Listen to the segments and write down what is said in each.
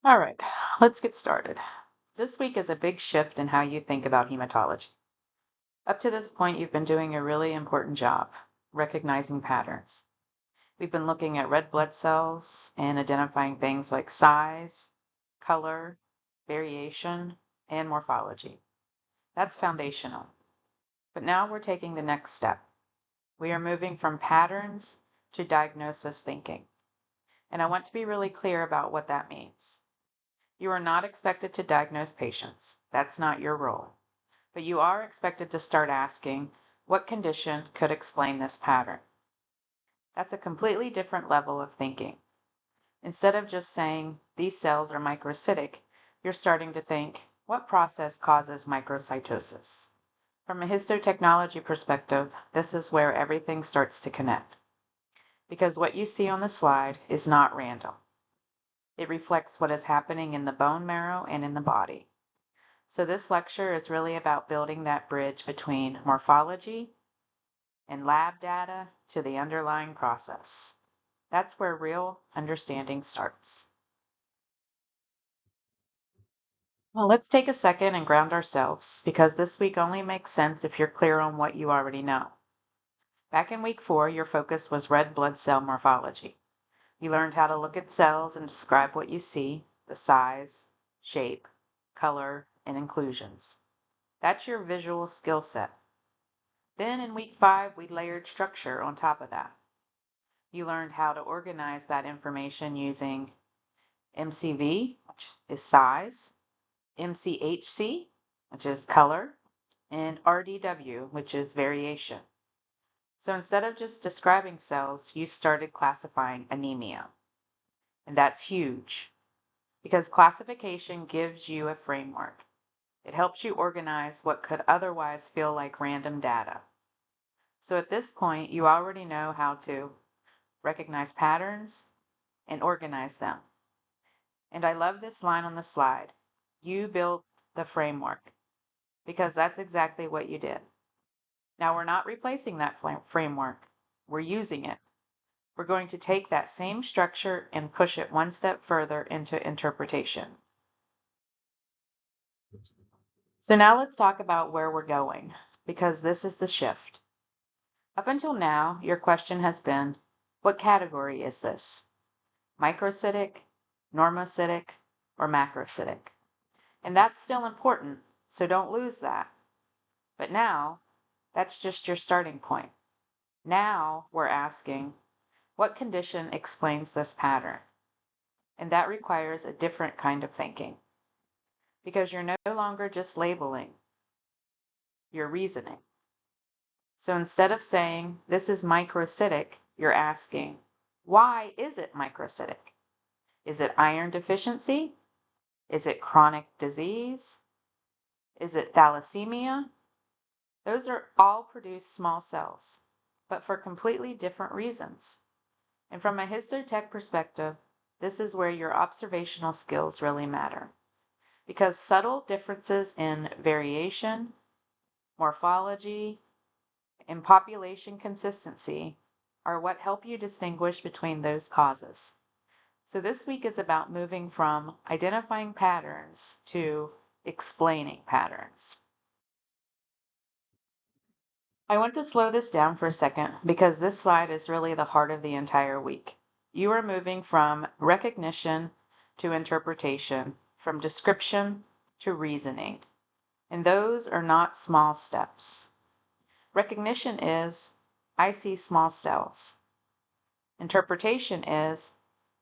All right, let's get started. This week is a big shift in how you think about hematology. Up to this point, you've been doing a really important job, recognizing patterns. We've been looking at red blood cells and identifying things like size, color, variation, and morphology. That's foundational. But now we're taking the next step. We are moving from patterns to diagnosis thinking. And I want to be really clear about what that means. You are not expected to diagnose patients. That's not your role. But you are expected to start asking, what condition could explain this pattern? That's a completely different level of thinking. Instead of just saying, these cells are microcytic, you're starting to think, what process causes microcytosis? From a histotechnology perspective, this is where everything starts to connect. Because what you see on the slide is not random. It reflects what is happening in the bone marrow and in the body. So this lecture is really about building that bridge between morphology and lab data to the underlying process. That's where real understanding starts. Well, let's take a second and ground ourselves, because this week only makes sense if you're clear on what you already know. Back in week 4, your focus was red blood cell morphology. You learned how to look at cells and describe what you see, the size, shape, color, and inclusions. That's your visual skill set. Then in week 5, we layered structure on top of that. You learned how to organize that information using MCV, which is size, MCHC, which is color, and RDW, which is variation. So instead of just describing cells, you started classifying anemia. And that's huge because classification gives you a framework. It helps you organize what could otherwise feel like random data. So at this point, you already know how to recognize patterns and organize them. And I love this line on the slide. You built the framework, because that's exactly what you did. Now we're not replacing that framework. We're using it. We're going to take that same structure and push it one step further into interpretation. So now let's talk about where we're going, because this is the shift. Up until now, your question has been, what category is this? Microcytic, normocytic, or macrocytic? And that's still important, so don't lose that. But now, that's just your starting point. Now we're asking, what condition explains this pattern? And that requires a different kind of thinking, because you're no longer just labeling, you're reasoning. So instead of saying, this is microcytic, you're asking, why is it microcytic? Is it iron deficiency? Is it chronic disease? Is it thalassemia? Those are all produced small cells, but for completely different reasons. And from a histotech perspective, this is where your observational skills really matter, because subtle differences in variation, morphology, and population consistency are what help you distinguish between those causes. So this week is about moving from identifying patterns to explaining patterns. I want to slow this down for a second because this slide is really the heart of the entire week. You are moving from recognition to interpretation, from description to reasoning. And those are not small steps. Recognition is, I see small cells. Interpretation is,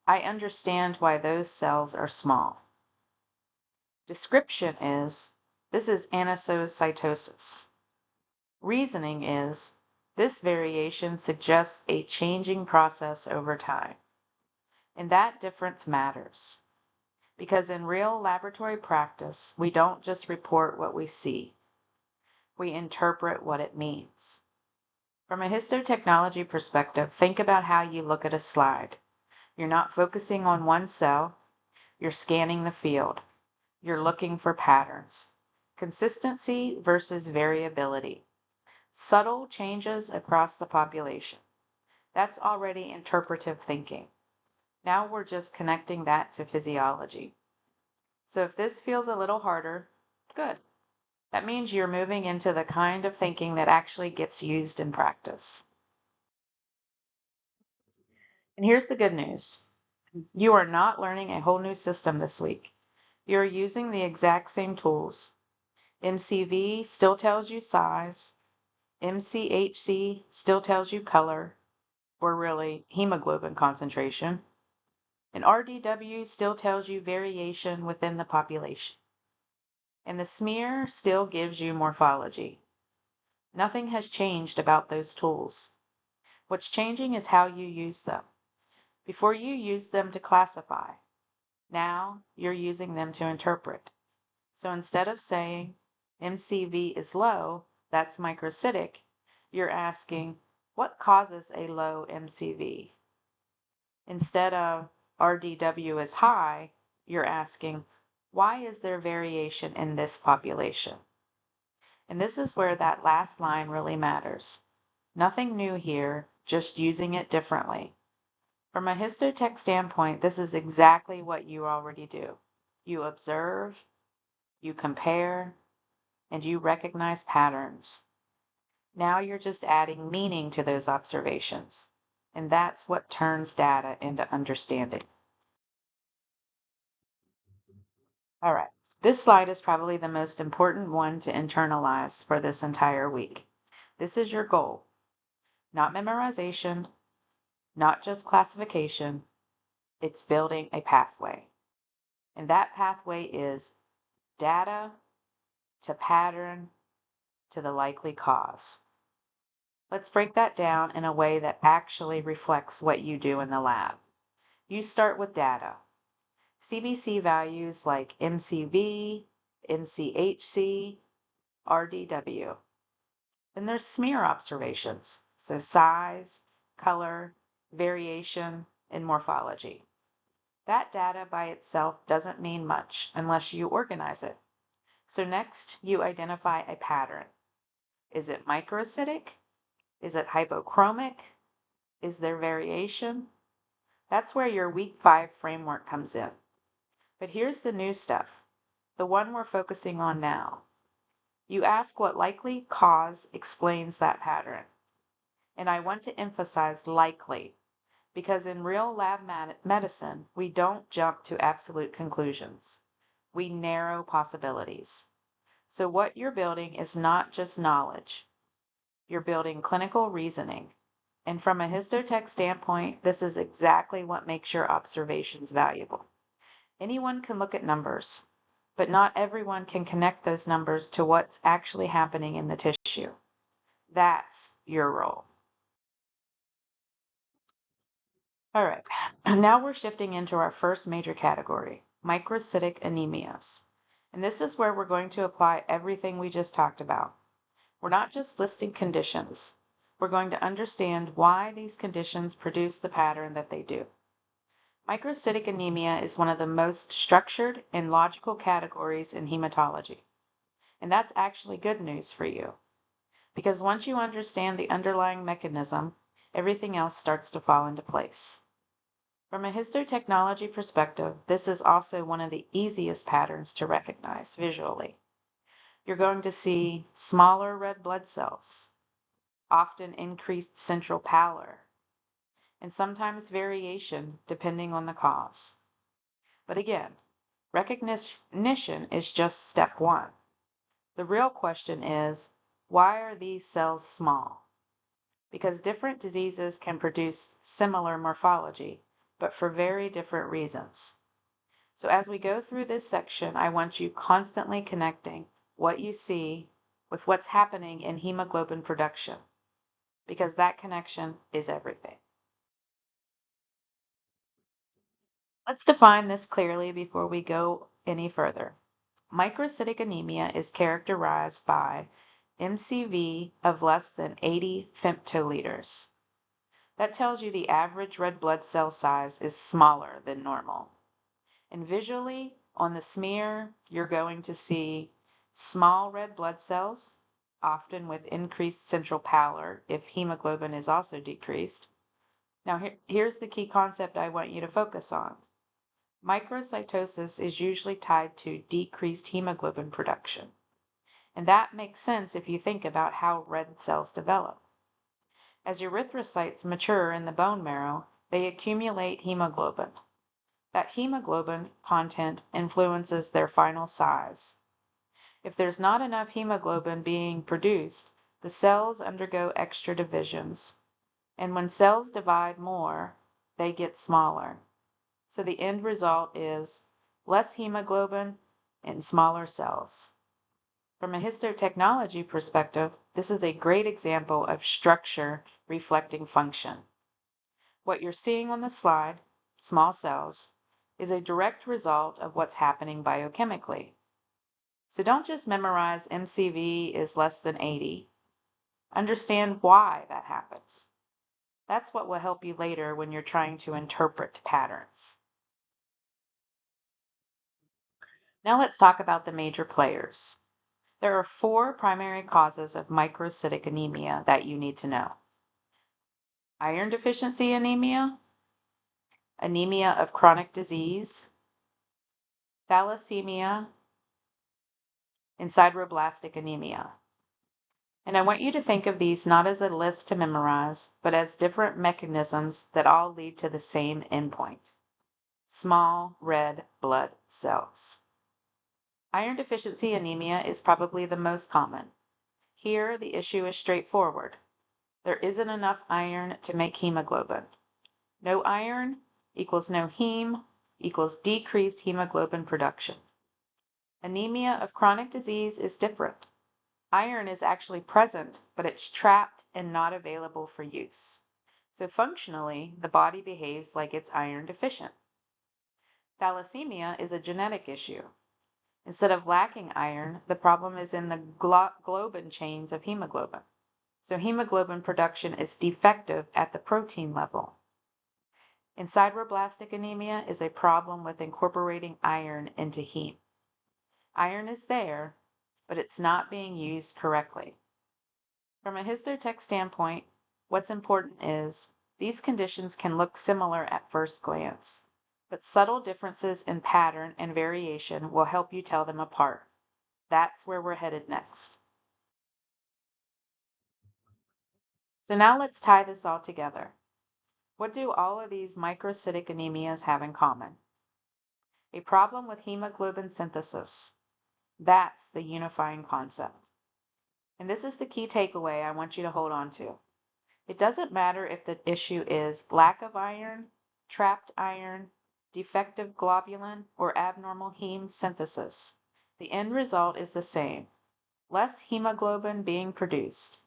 I understand why those cells are small. Description is, this is anisocytosis. Reasoning is, this variation suggests a changing process over time. And that difference matters, because in real laboratory practice, we don't just report what we see. We interpret what it means. From a histotechnology perspective, think about how you look at a slide. You're not focusing on one cell, you're scanning the field. You're looking for patterns. Consistency versus variability. Subtle changes across the population. That's already interpretive thinking. Now we're just connecting that to physiology. So if this feels a little harder, good. That means you're moving into the kind of thinking that actually gets used in practice. And here's the good news. You are not learning a whole new system this week. You're using the exact same tools. MCV still tells you size. MCHC still tells you color, or really hemoglobin concentration. And RDW still tells you variation within the population. And the smear still gives you morphology. Nothing has changed about those tools. What's changing is how you use them. Before you used them to classify. Now you're using them to interpret. So instead of saying MCV is low, that's microcytic, you're asking what causes a low MCV? Instead of RDW is high, you're asking why is there variation in this population? And this is where that last line really matters. Nothing new here, just using it differently. From a histotech standpoint, this is exactly what you already do. You observe, you compare, and you recognize patterns. Now you're just adding meaning to those observations. And that's what turns data into understanding. All right, this slide is probably the most important one to internalize for this entire week. This is your goal, not memorization, not just classification, it's building a pathway. And that pathway is data to pattern to the likely cause. Let's break that down in a way that actually reflects what you do in the lab. You start with data. CBC values like MCV, MCHC, RDW. Then there's smear observations, so size, color, variation, and morphology. That data by itself doesn't mean much unless you organize it. So next, you identify a pattern. Is it microacidic? Is it hypochromic? Is there variation? That's where your week 5 framework comes in. But here's the new stuff, the one we're focusing on now. You ask what likely cause explains that pattern. And I want to emphasize likely, because in real lab medicine, we don't jump to absolute conclusions. We narrow possibilities. So what you're building is not just knowledge. You're building clinical reasoning. And from a histotech standpoint, this is exactly what makes your observations valuable. Anyone can look at numbers, but not everyone can connect those numbers to what's actually happening in the tissue. That's your role. All right, now we're shifting into our first major category, microcytic anemias. And this is where we're going to apply everything we just talked about. We're not just listing conditions. We're going to understand why these conditions produce the pattern that they do. Microcytic anemia is one of the most structured and logical categories in hematology. And that's actually good news for you, because once you understand the underlying mechanism, everything else starts to fall into place. From a histotechnology perspective, this is also one of the easiest patterns to recognize visually. You're going to see smaller red blood cells, often increased central pallor, and sometimes variation depending on the cause. But again, recognition is just step one. The real question is, why are these cells small? Because different diseases can produce similar morphology, but for very different reasons. So as we go through this section, I want you constantly connecting what you see with what's happening in hemoglobin production, because that connection is everything. Let's define this clearly before we go any further. Microcytic anemia is characterized by MCV of less than 80 femtoliters. That tells you the average red blood cell size is smaller than normal. And visually, on the smear, you're going to see small red blood cells, often with increased central pallor if hemoglobin is also decreased. Now, here's the key concept I want you to focus on. Microcytosis is usually tied to decreased hemoglobin production, and that makes sense if you think about how red cells develop. As erythrocytes mature in the bone marrow, they accumulate hemoglobin. That hemoglobin content influences their final size. If there's not enough hemoglobin being produced, the cells undergo extra divisions. And when cells divide more, they get smaller. So the end result is less hemoglobin in smaller cells. From a histotechnology perspective, this is a great example of structure reflecting function. What you're seeing on the slide, small cells, is a direct result of what's happening biochemically. So don't just memorize MCV is less than 80. Understand why that happens. That's what will help you later when you're trying to interpret patterns. Now let's talk about the major players. There are 4 primary causes of microcytic anemia that you need to know. Iron deficiency anemia, anemia of chronic disease, thalassemia, and sideroblastic anemia. And I want you to think of these not as a list to memorize, but as different mechanisms that all lead to the same endpoint: small red blood cells. Iron deficiency anemia is probably the most common. Here, the issue is straightforward. There isn't enough iron to make hemoglobin. No iron equals no heme equals decreased hemoglobin production. Anemia of chronic disease is different. Iron is actually present, but it's trapped and not available for use. So functionally, the body behaves like it's iron deficient. Thalassemia is a genetic issue. Instead of lacking iron, the problem is in the globin chains of hemoglobin. So hemoglobin production is defective at the protein level. And sideroblastic anemia is a problem with incorporating iron into heme. Iron is there, but it's not being used correctly. From a histotech standpoint, what's important is these conditions can look similar at first glance, but subtle differences in pattern and variation will help you tell them apart. That's where we're headed next. So now let's tie this all together. What do all of these microcytic anemias have in common? A problem with hemoglobin synthesis. That's the unifying concept. And this is the key takeaway I want you to hold on to. It doesn't matter if the issue is lack of iron, trapped iron, defective globulin, or abnormal heme synthesis. The end result is the same: less hemoglobin being produced.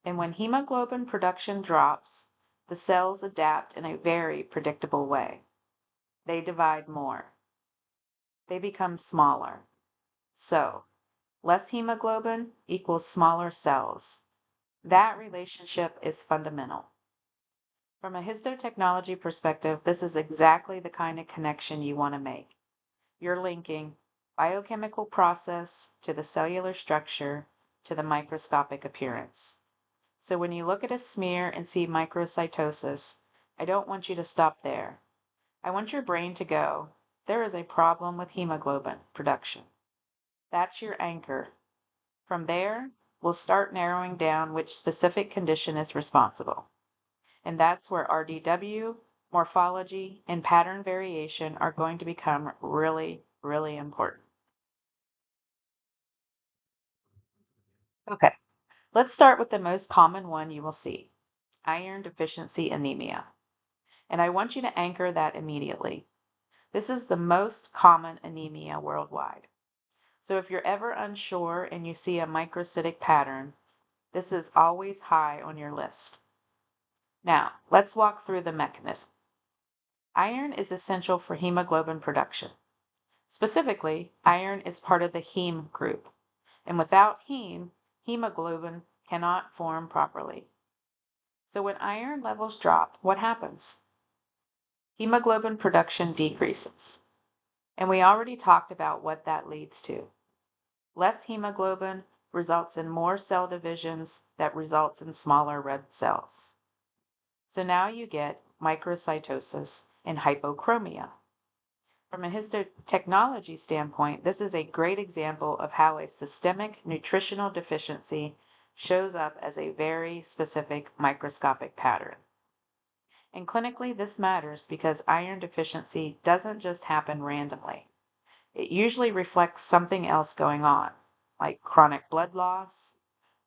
And when hemoglobin production drops, the cells adapt in a very predictable way. They divide more. They become smaller. So, less hemoglobin equals smaller cells. That relationship is fundamental. From a histotechnology perspective, this is exactly the kind of connection you want to make. You're linking biochemical process to the cellular structure to the microscopic appearance. So when you look at a smear and see microcytosis, I don't want you to stop there. I want your brain to go, there is a problem with hemoglobin production. That's your anchor. From there, we'll start narrowing down which specific condition is responsible. And that's where RDW, morphology, and pattern variation are going to become really, really important. Okay, let's start with the most common one you will see: iron deficiency anemia. And I want you to anchor that immediately. This is the most common anemia worldwide. So if you're ever unsure and you see a microcytic pattern, this is always high on your list. Now, let's walk through the mechanism. Iron is essential for hemoglobin production. Specifically, iron is part of the heme group, and without heme, hemoglobin cannot form properly. So when iron levels drop, what happens? Hemoglobin production decreases. And we already talked about what that leads to. Less hemoglobin results in more cell divisions that results in smaller red cells. So now you get microcytosis and hypochromia. From a histotechnology standpoint, this is a great example of how a systemic nutritional deficiency shows up as a very specific microscopic pattern. And clinically, this matters because iron deficiency doesn't just happen randomly. It usually reflects something else going on, like chronic blood loss,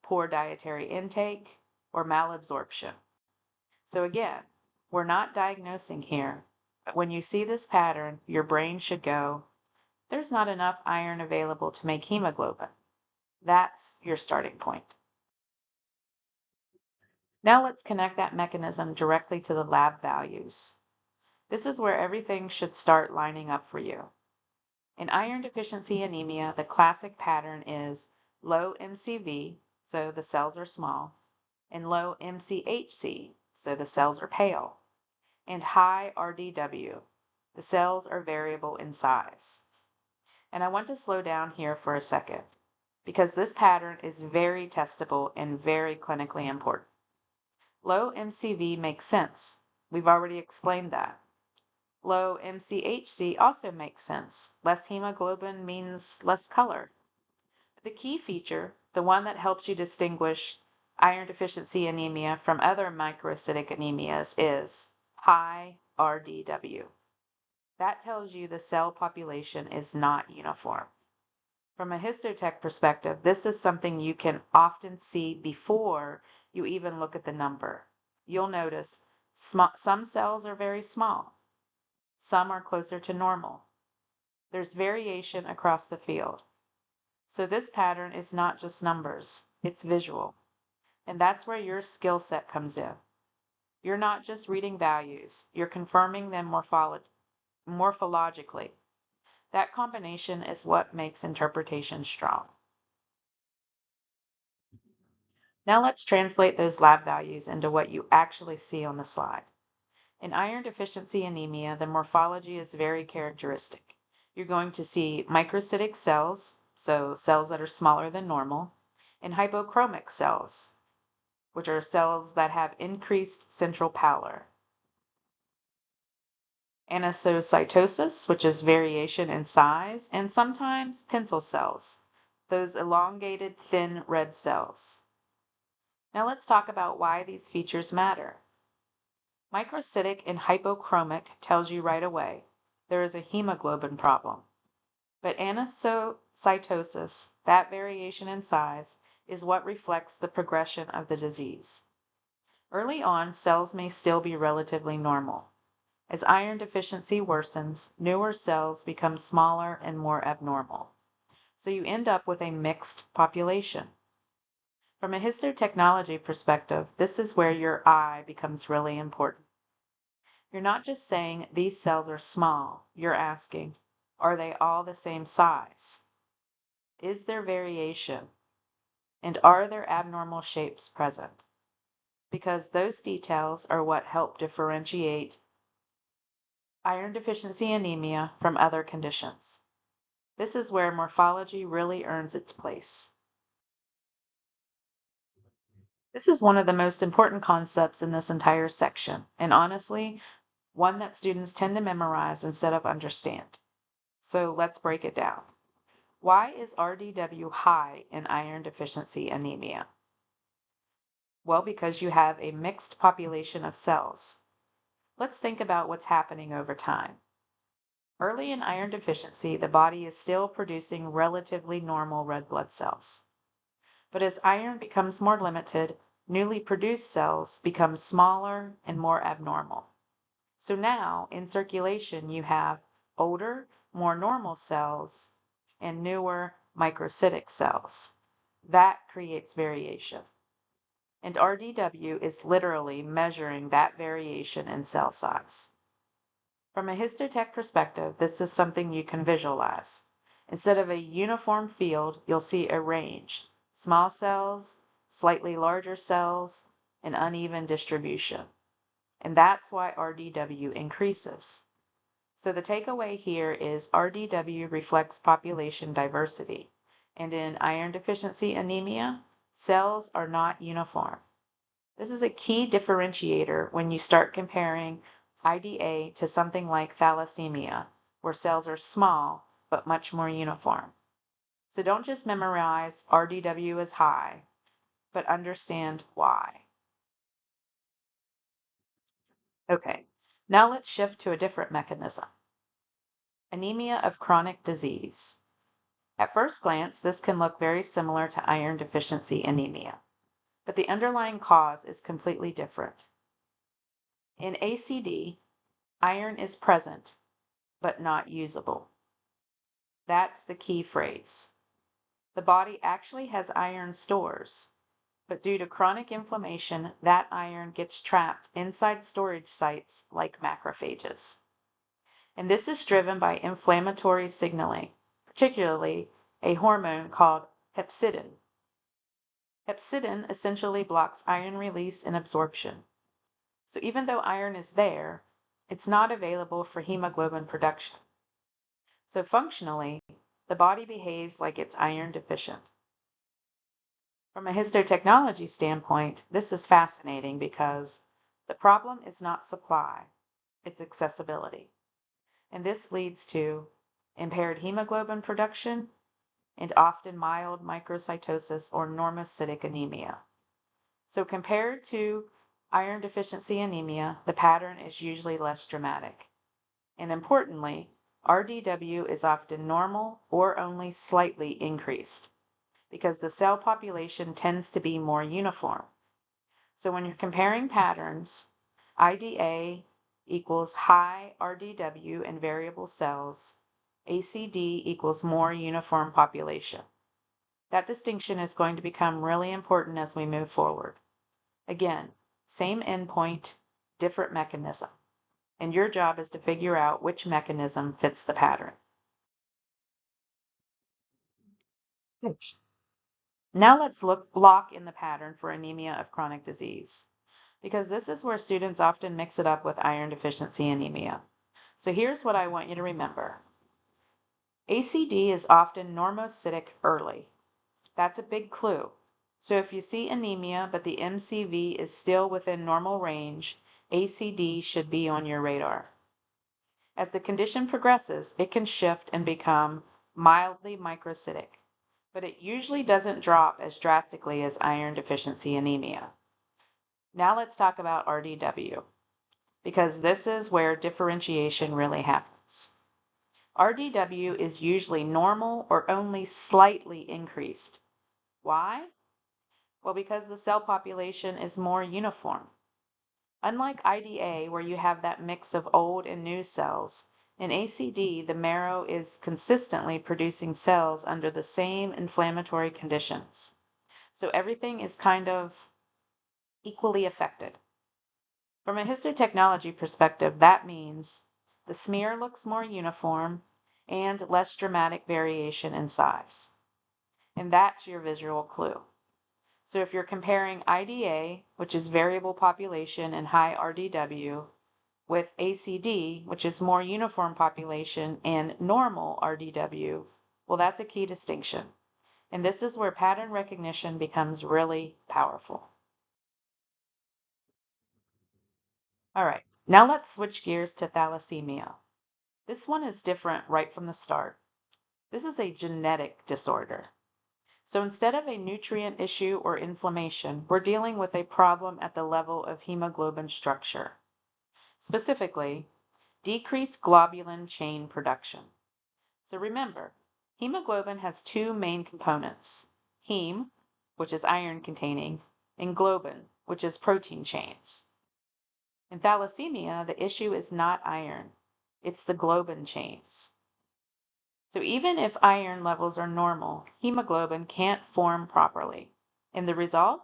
poor dietary intake, or malabsorption. So again, we're not diagnosing here, but when you see this pattern, your brain should go, there's not enough iron available to make hemoglobin. That's your starting point. Now let's connect that mechanism directly to the lab values. This is where everything should start lining up for you. In iron deficiency anemia, the classic pattern is low MCV, so the cells are small, and low MCHC, so the cells are pale, and high RDW, the cells are variable in size. And I want to slow down here for a second, because this pattern is very testable and very clinically important. Low MCV makes sense. We've already explained that. Low MCHC also makes sense. Less hemoglobin means less color. The key feature, the one that helps you distinguish iron deficiency anemia from other microcytic anemias, is high RDW. That tells you the cell population is not uniform. From a histotech perspective, this is something you can often see before you even look at the number. You'll notice some cells are very small. Some are closer to normal. There's variation across the field. So this pattern is not just numbers, it's visual. And that's where your skill set comes in. You're not just reading values, you're confirming them morphologically. That combination is what makes interpretation strong. Now let's translate those lab values into what you actually see on the slide. In iron deficiency anemia, the morphology is very characteristic. You're going to see microcytic cells, so cells that are smaller than normal, and hypochromic cells, which are cells that have increased central pallor. Anisocytosis, which is variation in size, and sometimes pencil cells, those elongated, thin red cells. Now let's talk about why these features matter. Microcytic and hypochromic tells you right away there is a hemoglobin problem. But anisocytosis, that variation in size, is what reflects the progression of the disease. Early on, cells may still be relatively normal. As iron deficiency worsens, newer cells become smaller and more abnormal. So you end up with a mixed population. From a histotechnology perspective, this is where your eye becomes really important. You're not just saying these cells are small, you're asking, are they all the same size? Is there variation? And are there abnormal shapes present? Because those details are what help differentiate iron deficiency anemia from other conditions. This is where morphology really earns its place. This is one of the most important concepts in this entire section, and honestly, one that students tend to memorize instead of understand. So let's break it down. Why is RDW high in iron deficiency anemia? Well, because you have a mixed population of cells. Let's think about what's happening over time. Early in iron deficiency, the body is still producing relatively normal red blood cells. But as iron becomes more limited, newly produced cells become smaller and more abnormal. So now, in circulation, you have older, more normal cells and newer microcytic cells. That creates variation. And RDW is literally measuring that variation in cell size. From a histotech perspective, this is something you can visualize. Instead of a uniform field, you'll see a range. Small cells, slightly larger cells, and uneven distribution. And that's why RDW increases. So the takeaway here is RDW reflects population diversity. And in iron deficiency anemia, cells are not uniform. This is a key differentiator when you start comparing IDA to something like thalassemia, where cells are small but much more uniform. So don't just memorize RDW is high, but understand why. Okay, now let's shift to a different mechanism. Anemia of chronic disease. At first glance, this can look very similar to iron deficiency anemia, but the underlying cause is completely different. In ACD, iron is present, but not usable. That's the key phrase. The body actually has iron stores, but due to chronic inflammation, that iron gets trapped inside storage sites like macrophages. And this is driven by inflammatory signaling, particularly a hormone called hepcidin. Hepcidin essentially blocks iron release and absorption. So even though iron is there, it's not available for hemoglobin production. So functionally, the body behaves like it's iron deficient. From a histotechnology standpoint, this is fascinating because the problem is not supply, it's accessibility. And this leads to impaired hemoglobin production and often mild microcytosis or normocytic anemia. So compared to iron deficiency anemia, the pattern is usually less dramatic. And importantly, RDW is often normal or only slightly increased because the cell population tends to be more uniform. So when you're comparing patterns, IDA equals high RDW in variable cells, ACD equals more uniform population. That distinction is going to become really important as we move forward. Again, same endpoint, different mechanism. And your job is to figure out which mechanism fits the pattern. Now let's lock in the pattern for anemia of chronic disease, because this is where students often mix it up with iron deficiency anemia. So here's what I want you to remember. ACD is often normocytic early. That's a big clue. So if you see anemia but the MCV is still within normal range, ACD should be on your radar. As the condition progresses, it can shift and become mildly microcytic, but it usually doesn't drop as drastically as iron deficiency anemia. Now let's talk about RDW, because this is where differentiation really happens. RDW is usually normal or only slightly increased. Why? Well, because the cell population is more uniform. Unlike IDA, where you have that mix of old and new cells, in ACD, the marrow is consistently producing cells under the same inflammatory conditions. So everything is kind of equally affected. From a histotechnology perspective, that means the smear looks more uniform and less dramatic variation in size. And that's your visual clue. So if you're comparing IDA, which is variable population and high RDW, with ACD, which is more uniform population and normal RDW, well, that's a key distinction. And this is where pattern recognition becomes really powerful. All right, now let's switch gears to thalassemia. This one is different right from the start. This is a genetic disorder. So instead of a nutrient issue or inflammation, we're dealing with a problem at the level of hemoglobin structure. Specifically, decreased globulin chain production. So remember, hemoglobin has two main components, heme, which is iron containing, and globin, which is protein chains. In thalassemia, the issue is not iron, it's the globin chains. So even if iron levels are normal, hemoglobin can't form properly. And the result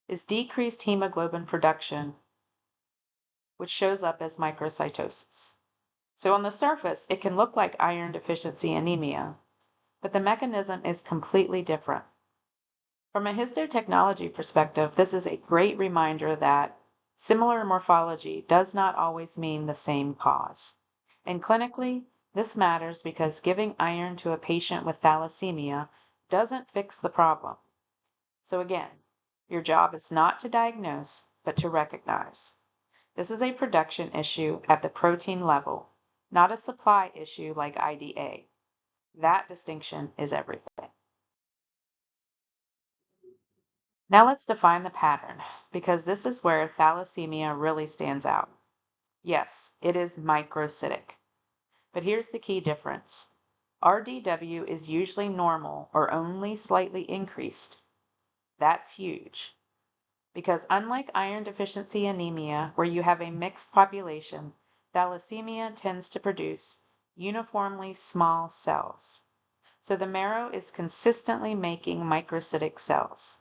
is decreased hemoglobin production, which shows up as microcytosis. So on the surface, it can look like iron deficiency anemia, but the mechanism is completely different. From a histotechnology perspective, this is a great reminder that similar morphology does not always mean the same cause. And clinically, this matters because giving iron to a patient with thalassemia doesn't fix the problem. So again, your job is not to diagnose, but to recognize. This is a production issue at the protein level, not a supply issue like IDA. That distinction is everything. Now let's define the pattern, because this is where thalassemia really stands out. Yes, it is microcytic, but here's the key difference. RDW is usually normal or only slightly increased. That's huge, because unlike iron deficiency anemia, where you have a mixed population, thalassemia tends to produce uniformly small cells. So the marrow is consistently making microcytic cells.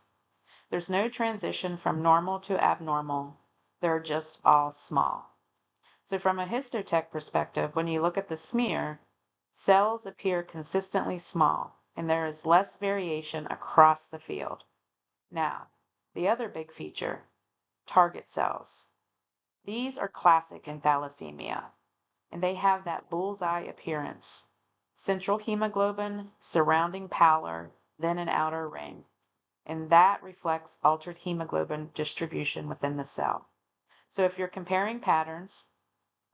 There's no transition from normal to abnormal. They're just all small. So from a histotech perspective, when you look at the smear, cells appear consistently small, and there is less variation across the field. Now, the other big feature, target cells. These are classic in thalassemia, and they have that bullseye appearance. Central hemoglobin, surrounding pallor, then an outer ring. And that reflects altered hemoglobin distribution within the cell. So if you're comparing patterns,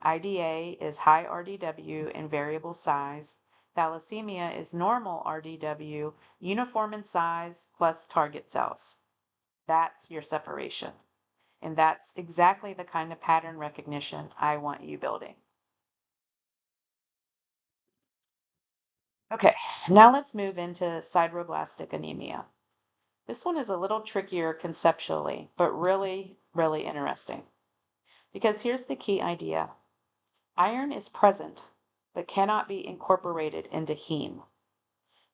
IDA is high RDW and variable size. Thalassemia is normal RDW, uniform in size, plus target cells. That's your separation. And that's exactly the kind of pattern recognition I want you building. Okay, now let's move into sideroblastic anemia. This one is a little trickier conceptually, but really, really interesting. Because here's the key idea. Iron is present, but cannot be incorporated into heme.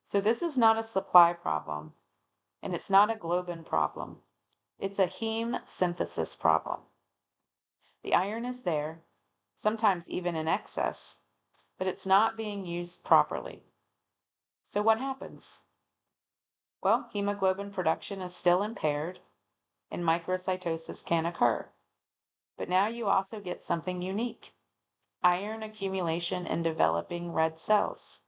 So this is not a supply problem, and it's not a globin problem. It's a heme synthesis problem. The iron is there, sometimes even in excess, but it's not being used properly. So what happens? Well, hemoglobin production is still impaired, and microcytosis can occur. But now you also get something unique. Iron accumulation in developing red cells.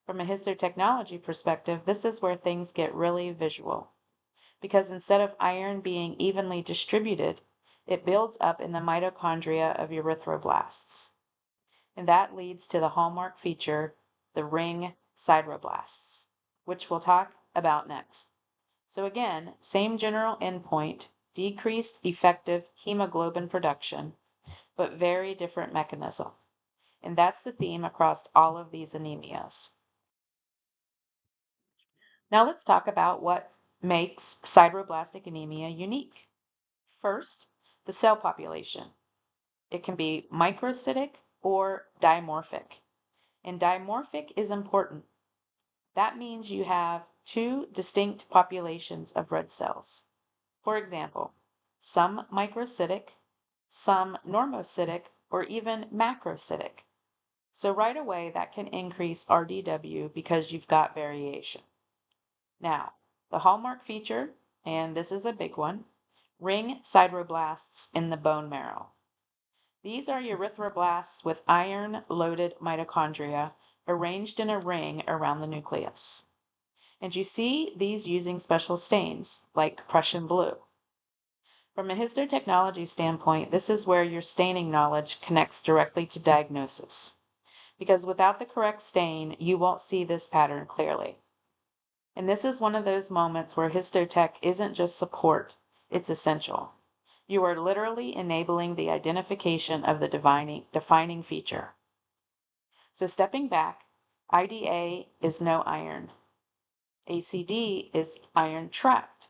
From a histotechnology perspective, this is where things get really visual. Because instead of iron being evenly distributed, it builds up in the mitochondria of erythroblasts. And that leads to the hallmark feature, the ring sideroblasts, which we'll talk about next. So again, same general endpoint, decreased effective hemoglobin production, but very different mechanism. And that's the theme across all of these anemias. Now let's talk about what makes sideroblastic anemia unique. First, the cell population. It can be microcytic or dimorphic. And dimorphic is important. That means you have two distinct populations of red cells. For example, some microcytic, some normocytic, or even macrocytic. So right away that can increase RDW because you've got variation. Now, the hallmark feature, and this is a big one, ring sideroblasts in the bone marrow. These are erythroblasts with iron-loaded mitochondria arranged in a ring around the nucleus. And you see these using special stains, like Prussian blue. From a histotechnology standpoint, this is where your staining knowledge connects directly to diagnosis. Because without the correct stain, you won't see this pattern clearly. And this is one of those moments where histotech isn't just support, it's essential. You are literally enabling the identification of the defining feature. So stepping back, IDA is no iron. ACD is iron trapped.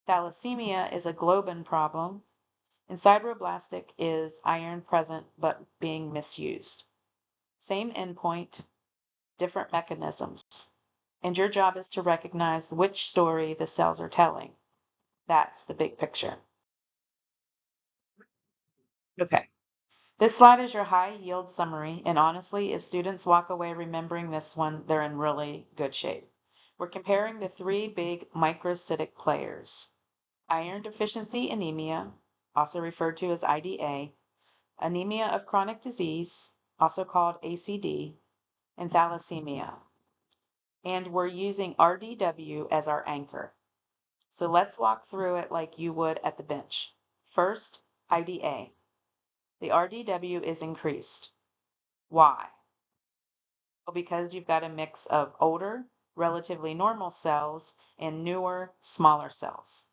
Thalassemia is a globin problem, and sideroblastic is iron present but being misused. Same endpoint, different mechanisms. And your job is to recognize which story the cells are telling. That's the big picture. Okay. This slide is your high yield summary, and honestly, if students walk away remembering this one, they're in really good shape. We're comparing the three big microcytic players. Iron deficiency anemia, also referred to as IDA, anemia of chronic disease, also called ACD, and thalassemia. And we're using RDW as our anchor. So let's walk through it like you would at the bench. First, IDA. The RDW is increased. Why? Well, because you've got a mix of older, relatively normal cells and newer, smaller cells.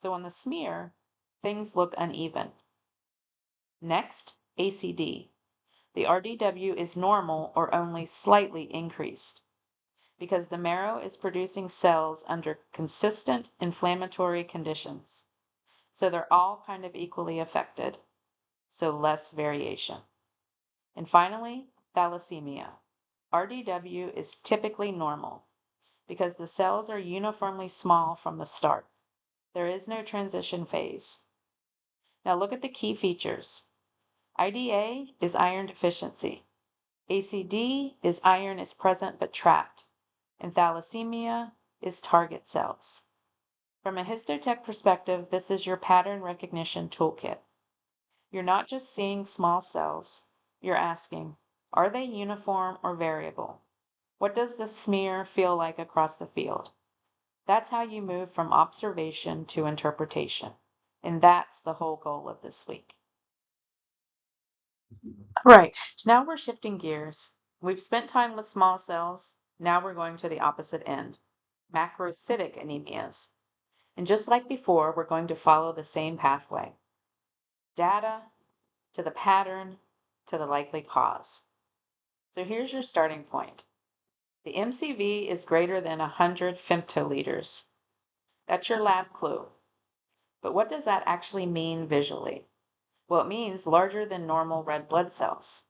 So on the smear, things look uneven. Next, ACD. The RDW is normal or only slightly increased because the marrow is producing cells under consistent inflammatory conditions. So they're all kind of equally affected, so less variation. And finally, thalassemia. RDW is typically normal because the cells are uniformly small from the start. There is no transition phase. Now look at the key features. IDA is iron deficiency. ACD is iron is present but trapped. And thalassemia is target cells. From a histotech perspective, this is your pattern recognition toolkit. You're not just seeing small cells, you're asking, are they uniform or variable? What does the smear feel like across the field? That's how you move from observation to interpretation. And that's the whole goal of this week. Right, now we're shifting gears. We've spent time with small cells. Now we're going to the opposite end, macrocytic anemias. And just like before, we're going to follow the same pathway. Data to the pattern to the likely cause. So here's your starting point. The MCV is greater than 100 femtoliters. That's your lab clue. But what does that actually mean visually? Well, it means larger than normal red blood cells.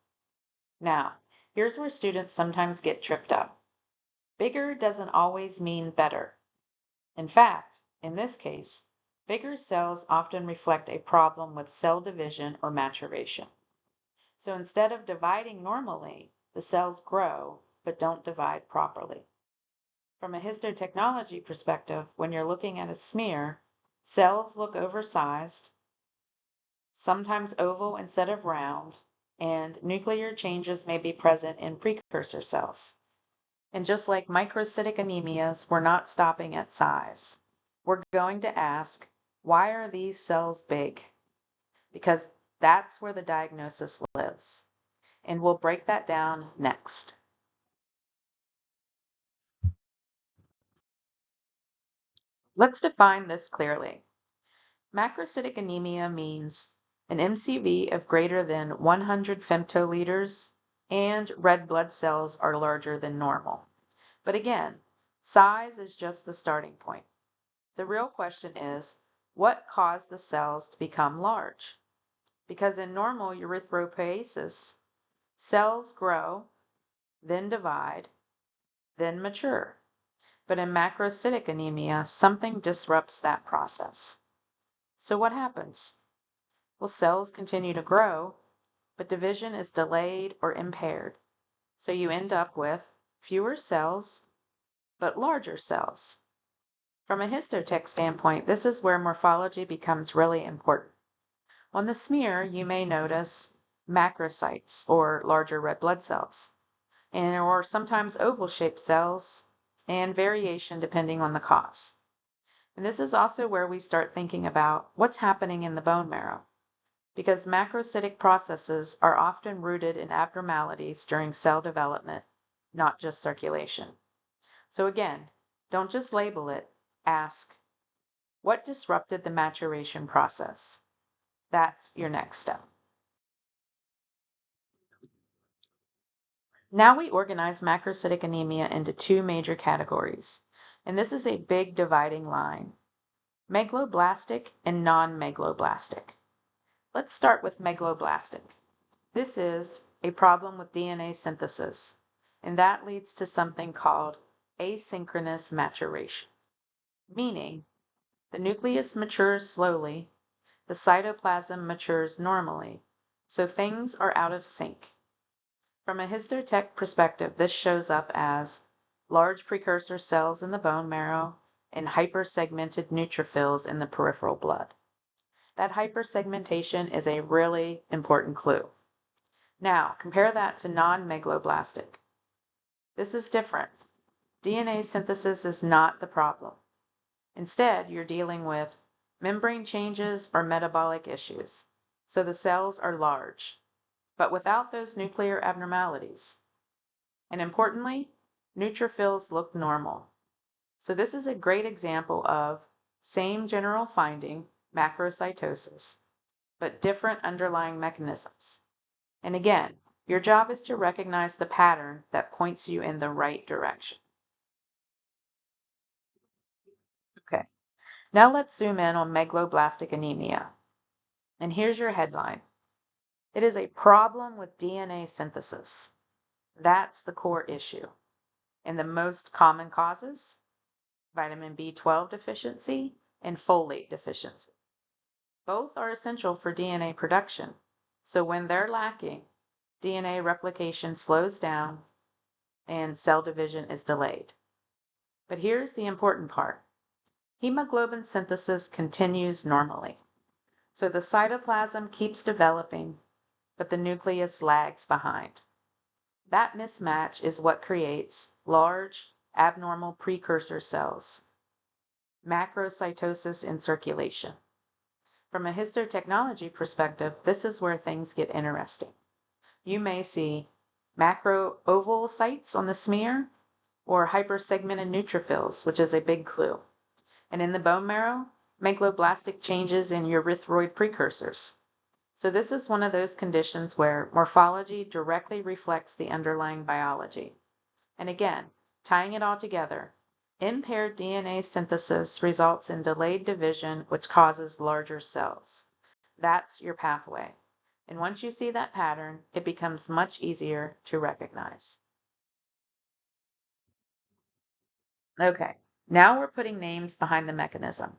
Now, here's where students sometimes get tripped up. Bigger doesn't always mean better. In fact, in this case, bigger cells often reflect a problem with cell division or maturation. So instead of dividing normally, the cells grow but don't divide properly. From a histotechnology perspective, when you're looking at a smear, cells look oversized, sometimes oval instead of round, and nuclear changes may be present in precursor cells. And just like microcytic anemias, we're not stopping at size. We're going to ask, why are these cells big? Because that's where the diagnosis lives. And we'll break that down next. Let's define this clearly. Macrocytic anemia means an MCV of greater than 100 femtoliters and red blood cells are larger than normal. But again, size is just the starting point. The real question is, what caused the cells to become large? Because in normal erythropoiesis, cells grow, then divide, then mature. But in macrocytic anemia, something disrupts that process. So what happens? Well, cells continue to grow, but division is delayed or impaired. So you end up with fewer cells, but larger cells. From a histotech standpoint, this is where morphology becomes really important. On the smear, you may notice macrocytes, or larger red blood cells, or sometimes oval-shaped cells, and variation depending on the cause. And this is also where we start thinking about what's happening in the bone marrow, because macrocytic processes are often rooted in abnormalities during cell development, not just circulation. So again, don't just label it, ask, what disrupted the maturation process? That's your next step. Now we organize macrocytic anemia into two major categories, and this is a big dividing line, megaloblastic and non-megaloblastic. Let's start with megaloblastic. This is a problem with DNA synthesis, and that leads to something called asynchronous maturation, meaning the nucleus matures slowly, the cytoplasm matures normally, so things are out of sync. From a histotech perspective, this shows up as large precursor cells in the bone marrow and hypersegmented neutrophils in the peripheral blood. That hypersegmentation is a really important clue. Now, compare that to non-megaloblastic. This is different. DNA synthesis is not the problem. Instead, you're dealing with membrane changes or metabolic issues. So the cells are large, but without those nuclear abnormalities. And importantly, neutrophils look normal. So this is a great example of same general finding, macrocytosis, but different underlying mechanisms. And again, your job is to recognize the pattern that points you in the right direction. Okay, now let's zoom in on megaloblastic anemia. And here's your headline. It is a problem with DNA synthesis. That's the core issue. And the most common causes? Vitamin B12 deficiency and folate deficiency. Both are essential for DNA production. So when they're lacking, DNA replication slows down and cell division is delayed. But here's the important part. Hemoglobin synthesis continues normally. So the cytoplasm keeps developing, but the nucleus lags behind. That mismatch is what creates large, abnormal precursor cells, macrocytosis in circulation. From a histotechnology perspective, this is where things get interesting. You may see macro-ovocytes on the smear or hypersegmented neutrophils, which is a big clue. And in the bone marrow, megaloblastic changes in erythroid precursors. So this is one of those conditions where morphology directly reflects the underlying biology. And again, tying it all together, impaired DNA synthesis results in delayed division, which causes larger cells. That's your pathway. And once you see that pattern, it becomes much easier to recognize. Okay, now we're putting names behind the mechanism.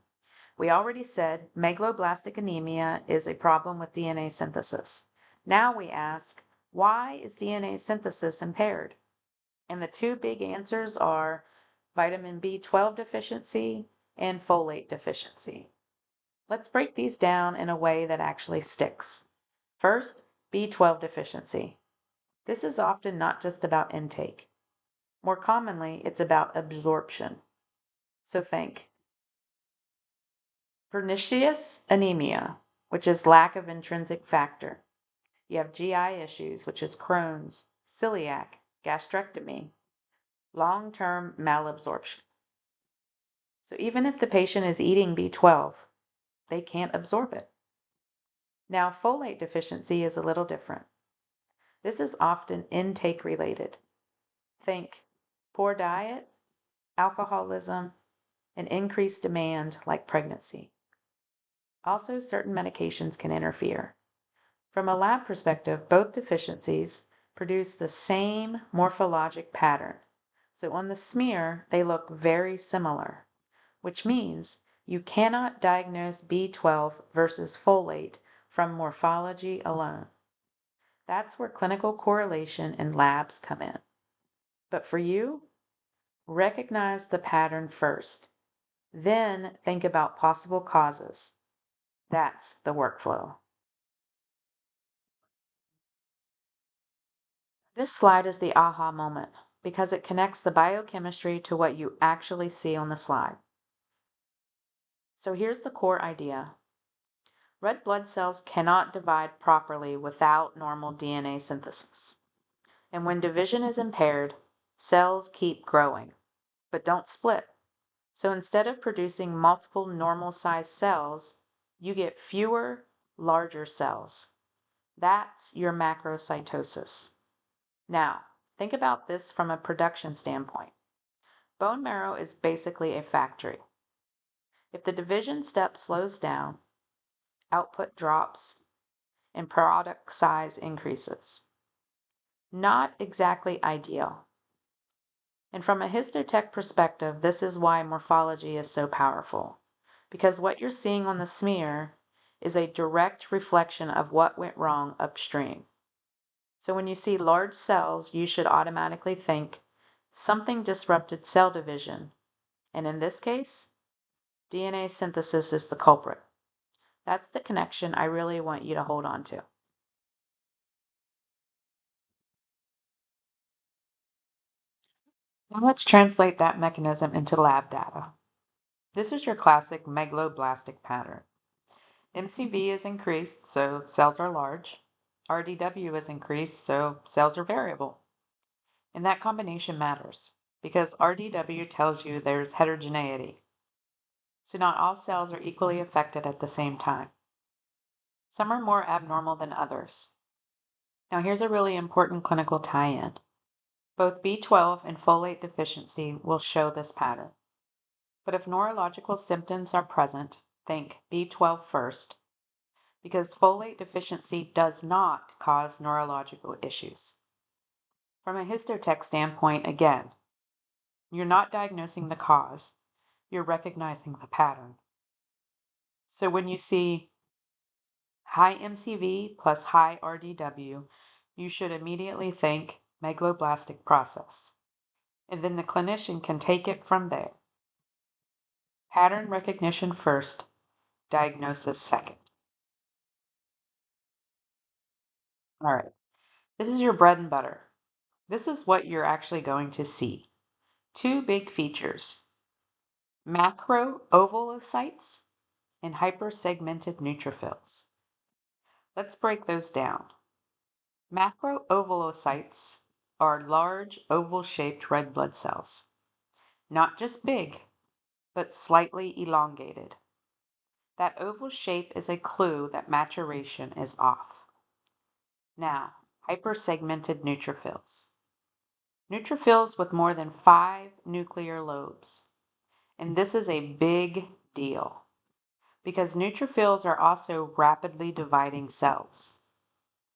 We already said megaloblastic anemia is a problem with DNA synthesis. Now we ask, why is DNA synthesis impaired? And the two big answers are vitamin B12 deficiency and folate deficiency. Let's break these down in a way that actually sticks. First, B12 deficiency. This is often not just about intake. More commonly, it's about absorption. So think pernicious anemia, which is lack of intrinsic factor. You have GI issues, which is Crohn's, celiac, gastrectomy, long-term malabsorption. So even if the patient is eating B12, they can't absorb it. Now, folate deficiency is a little different. This is often intake related. Think poor diet, alcoholism, and increased demand like pregnancy. Also, certain medications can interfere. From a lab perspective, both deficiencies produce the same morphologic pattern. So on the smear, they look very similar, which means you cannot diagnose B12 versus folate from morphology alone. That's where clinical correlation and labs come in. But for you, recognize the pattern first. Then think about possible causes. That's the workflow. This slide is the aha moment because it connects the biochemistry to what you actually see on the slide. So here's the core idea. Red blood cells cannot divide properly without normal DNA synthesis. And when division is impaired, cells keep growing, but don't split. So instead of producing multiple normal-sized cells, you get fewer, larger cells. That's your macrocytosis. Now, think about this from a production standpoint. Bone marrow is basically a factory. If the division step slows down, output drops, and product size increases. Not exactly ideal. And from a histotech perspective, this is why morphology is so powerful. Because what you're seeing on the smear is a direct reflection of what went wrong upstream. So when you see large cells, you should automatically think something disrupted cell division. And in this case, DNA synthesis is the culprit. That's the connection I really want you to hold on to. Now let's translate that mechanism into lab data. This is your classic megaloblastic pattern. MCV is increased, so cells are large. RDW is increased, so cells are variable. And that combination matters because RDW tells you there's heterogeneity. So not all cells are equally affected at the same time. Some are more abnormal than others. Now here's a really important clinical tie-in. Both B12 and folate deficiency will show this pattern. But if neurological symptoms are present, think B12 first, because folate deficiency does not cause neurological issues. From a histotech standpoint, again, you're not diagnosing the cause, you're recognizing the pattern. So when you see high MCV plus high RDW, you should immediately think megaloblastic process. And then the clinician can take it from there. Pattern recognition first, diagnosis second. All right, this is your bread and butter. This is what you're actually going to see. Two big features, macroovulocytes and hypersegmented neutrophils. Let's break those down. Macroovulocytes are large oval-shaped red blood cells. Not just big, but slightly elongated. That oval shape is a clue that maturation is off. Now, hypersegmented neutrophils. Neutrophils with more than 5 nuclear lobes. And this is a big deal because neutrophils are also rapidly dividing cells.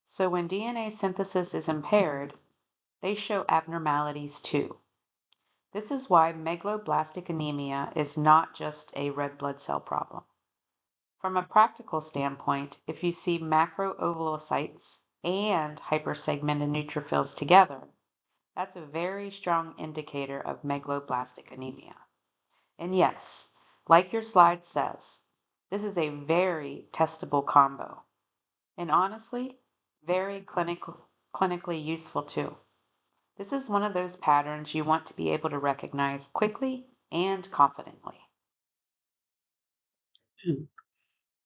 So when DNA synthesis is impaired, they show abnormalities too. This is why megaloblastic anemia is not just a red blood cell problem. From a practical standpoint, if you see macroovulocytes and hypersegmented neutrophils together, that's a very strong indicator of megaloblastic anemia. And yes, like your slide says, this is a very testable combo. And honestly, very clinically useful too. This is one of those patterns you want to be able to recognize quickly and confidently.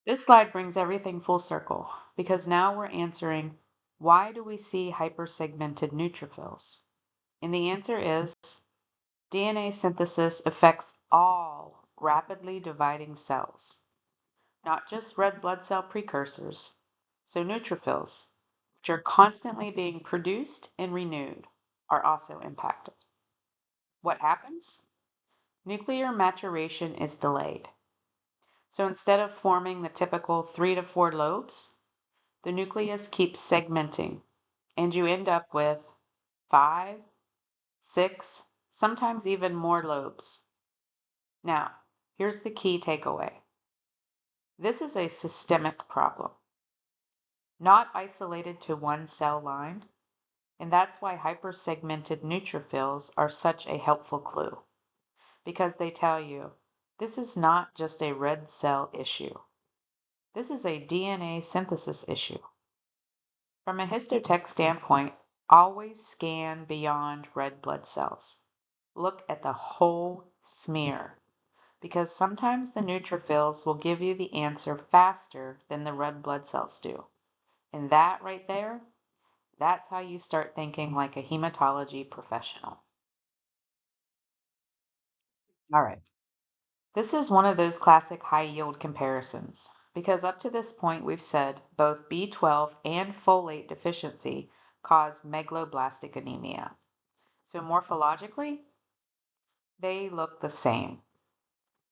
This slide brings everything full circle because now we're answering, why do we see hypersegmented neutrophils? And the answer is DNA synthesis affects all rapidly dividing cells, not just red blood cell precursors, so neutrophils, which are constantly being produced and renewed, are also impacted. What happens? Nuclear maturation is delayed. So instead of forming the typical 3 to 4 lobes, the nucleus keeps segmenting, and you end up with 5, 6, sometimes even more lobes. Now, here's the key takeaway. This is a systemic problem, not isolated to one cell line, and that's why hypersegmented neutrophils are such a helpful clue, because they tell you this is not just a red cell issue. This is a DNA synthesis issue. From a histotech standpoint, always scan beyond red blood cells. Look at the whole smear, because sometimes the neutrophils will give you the answer faster than the red blood cells do. And that right there, that's how you start thinking like a hematology professional. All right. This is one of those classic high yield comparisons because up to this point we've said both B12 and folate deficiency cause megaloblastic anemia. So morphologically, they look the same.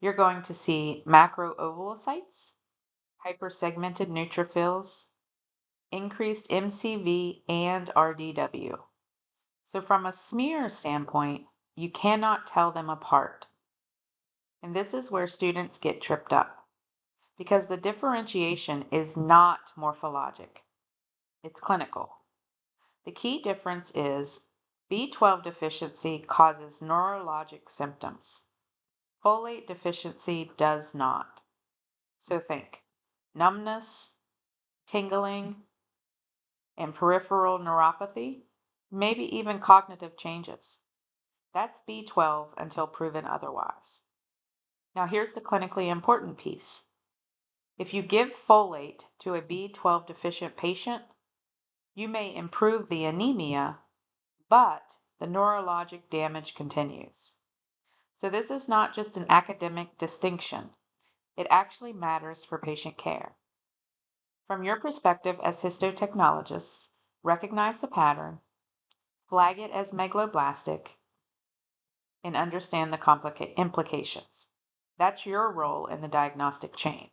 You're going to see macroovulocytes, hypersegmented neutrophils, increased MCV, and RDW. So from a smear standpoint, you cannot tell them apart. And this is where students get tripped up because the differentiation is not morphologic, it's clinical. The key difference is B12 deficiency causes neurologic symptoms. Folate deficiency does not. So think numbness, tingling, and peripheral neuropathy, maybe even cognitive changes. That's B12 until proven otherwise. Now here's the clinically important piece. If you give folate to a B12 deficient patient, You may improve the anemia, but the neurologic damage continues. So this is not just an academic distinction. It actually matters for patient care. From your perspective as histotechnologists, recognize the pattern, flag it as megaloblastic, and understand the implications. That's your role in the diagnostic chain.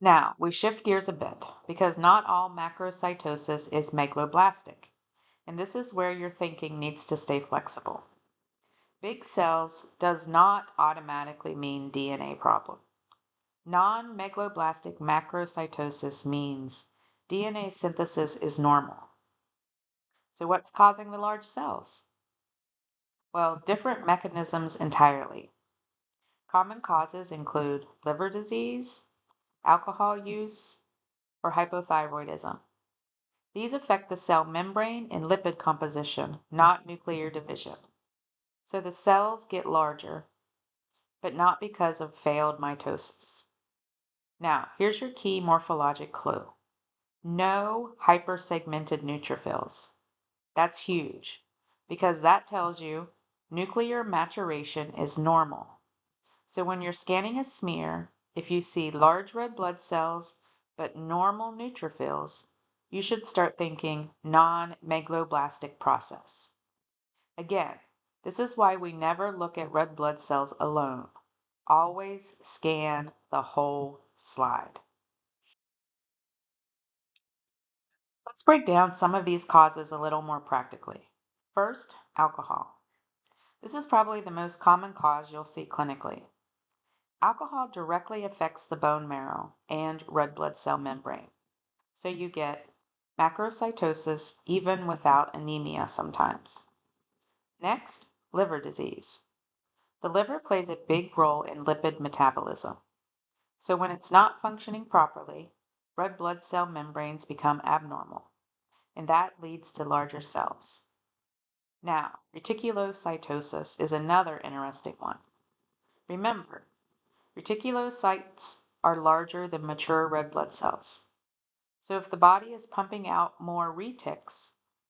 Now, we shift gears a bit because not all macrocytosis is megaloblastic, and this is where your thinking needs to stay flexible. Big cells does not automatically mean DNA problem. Non-megaloblastic macrocytosis means DNA synthesis is normal. So what's causing the large cells? Well, different mechanisms entirely. Common causes include liver disease, alcohol use, or hypothyroidism. These affect the cell membrane and lipid composition, not nuclear division. So the cells get larger, but not because of failed mitosis. Now, here's your key morphologic clue. No hypersegmented neutrophils. That's huge because that tells you nuclear maturation is normal. So when you're scanning a smear, if you see large red blood cells but normal neutrophils, you should start thinking non-megaloblastic process. Again, this is why we never look at red blood cells alone. Always scan the whole slide. Let's break down some of these causes a little more practically. First, alcohol. This is probably the most common cause you'll see clinically. Alcohol directly affects the bone marrow and red blood cell membrane. So you get macrocytosis even without anemia sometimes. Next, liver disease. The liver plays a big role in lipid metabolism. So when it's not functioning properly, red blood cell membranes become abnormal, and that leads to larger cells. Now, reticulocytosis is another interesting one. Remember, reticulocytes are larger than mature red blood cells. So if the body is pumping out more retics,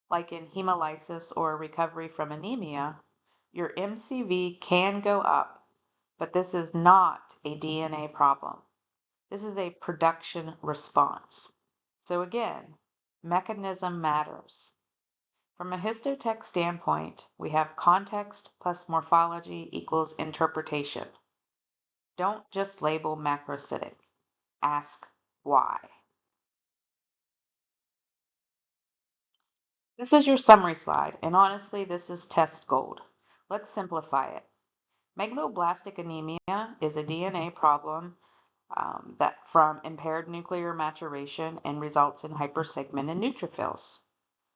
like in hemolysis or recovery from anemia, your MCV can go up, but this is not a DNA problem. This is a production response. So again, mechanism matters. From a histotech standpoint, we have context plus morphology equals interpretation. Don't just label macrocytic. Ask why. This is your summary slide, and honestly, this is test gold. Let's simplify it. Megaloblastic anemia is a DNA problem that from impaired nuclear maturation and results in hypersegmented neutrophils.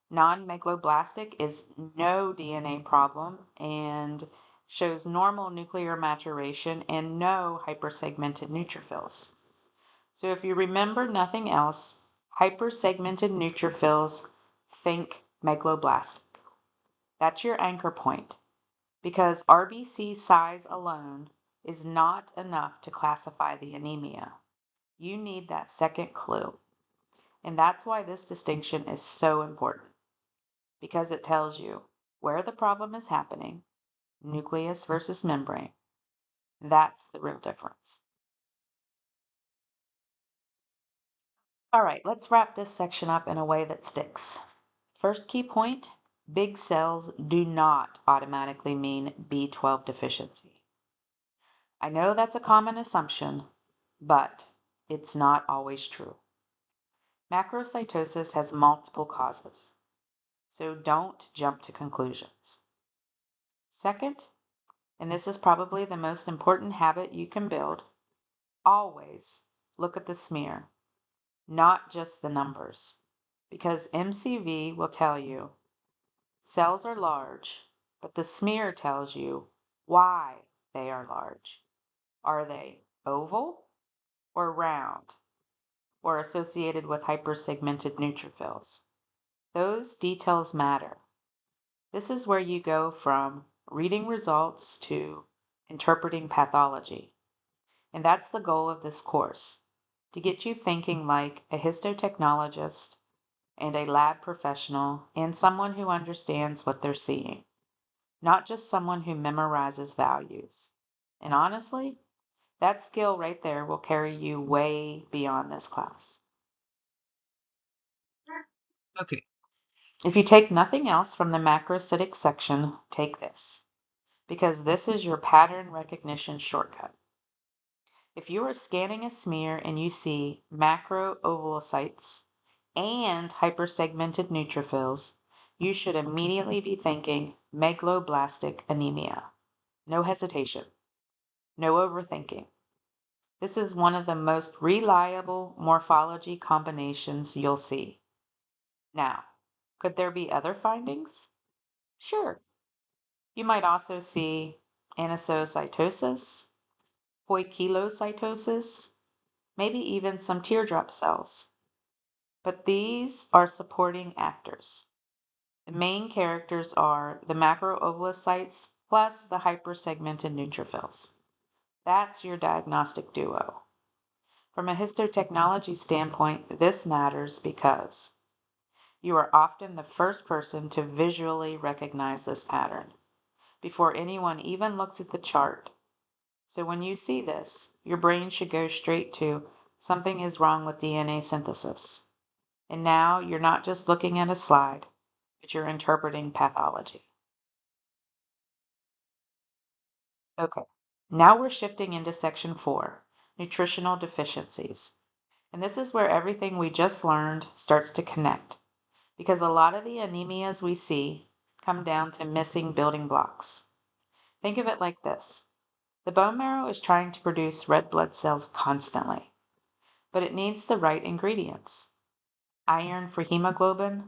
Non-megaloblastic is no DNA problem and shows normal nuclear maturation and no hypersegmented neutrophils. So if you remember nothing else, hypersegmented neutrophils, think megaloblastic. That's your anchor point because RBC size alone is not enough to classify the anemia. You need that second clue. And that's why this distinction is so important because it tells you where the problem is happening, nucleus versus membrane. That's the real difference. All right, let's wrap this section up in a way that sticks. First key point, big cells do not automatically mean B12 deficiency. I know that's a common assumption, but it's not always true. Macrocytosis has multiple causes, so don't jump to conclusions. Second, and this is probably the most important habit you can build, always look at the smear, not just the numbers, because MCV will tell you cells are large, but the smear tells you why they are large. Are they oval or round or associated with hypersegmented neutrophils? Those details matter. This is where you go from reading results to interpreting pathology. And that's the goal of this course, to get you thinking like a histotechnologist and a lab professional and someone who understands what they're seeing, not just someone who memorizes values. And honestly, that skill right there will carry you way beyond this class. Okay. If you take nothing else from the macrocytic section, take this, because this is your pattern recognition shortcut. If you are scanning a smear and you see macroovulocytes and hypersegmented neutrophils, you should immediately be thinking megaloblastic anemia. No hesitation, no overthinking. This is one of the most reliable morphology combinations you'll see. Now, could there be other findings? Sure. You might also see anisocytosis, poikilocytosis, maybe even some teardrop cells. But these are supporting actors. The main characters are the macroovulocytes plus the hypersegmented neutrophils. That's your diagnostic duo. From a histotechnology standpoint, this matters because you are often the first person to visually recognize this pattern before anyone even looks at the chart. So when you see this, your brain should go straight to something is wrong with DNA synthesis. And now you're not just looking at a slide, but you're interpreting pathology. Okay, now we're shifting into section 4, nutritional deficiencies. And this is where everything we just learned starts to connect, because a lot of the anemias we see come down to missing building blocks. Think of it like this. The bone marrow is trying to produce red blood cells constantly, but it needs the right ingredients. Iron for hemoglobin,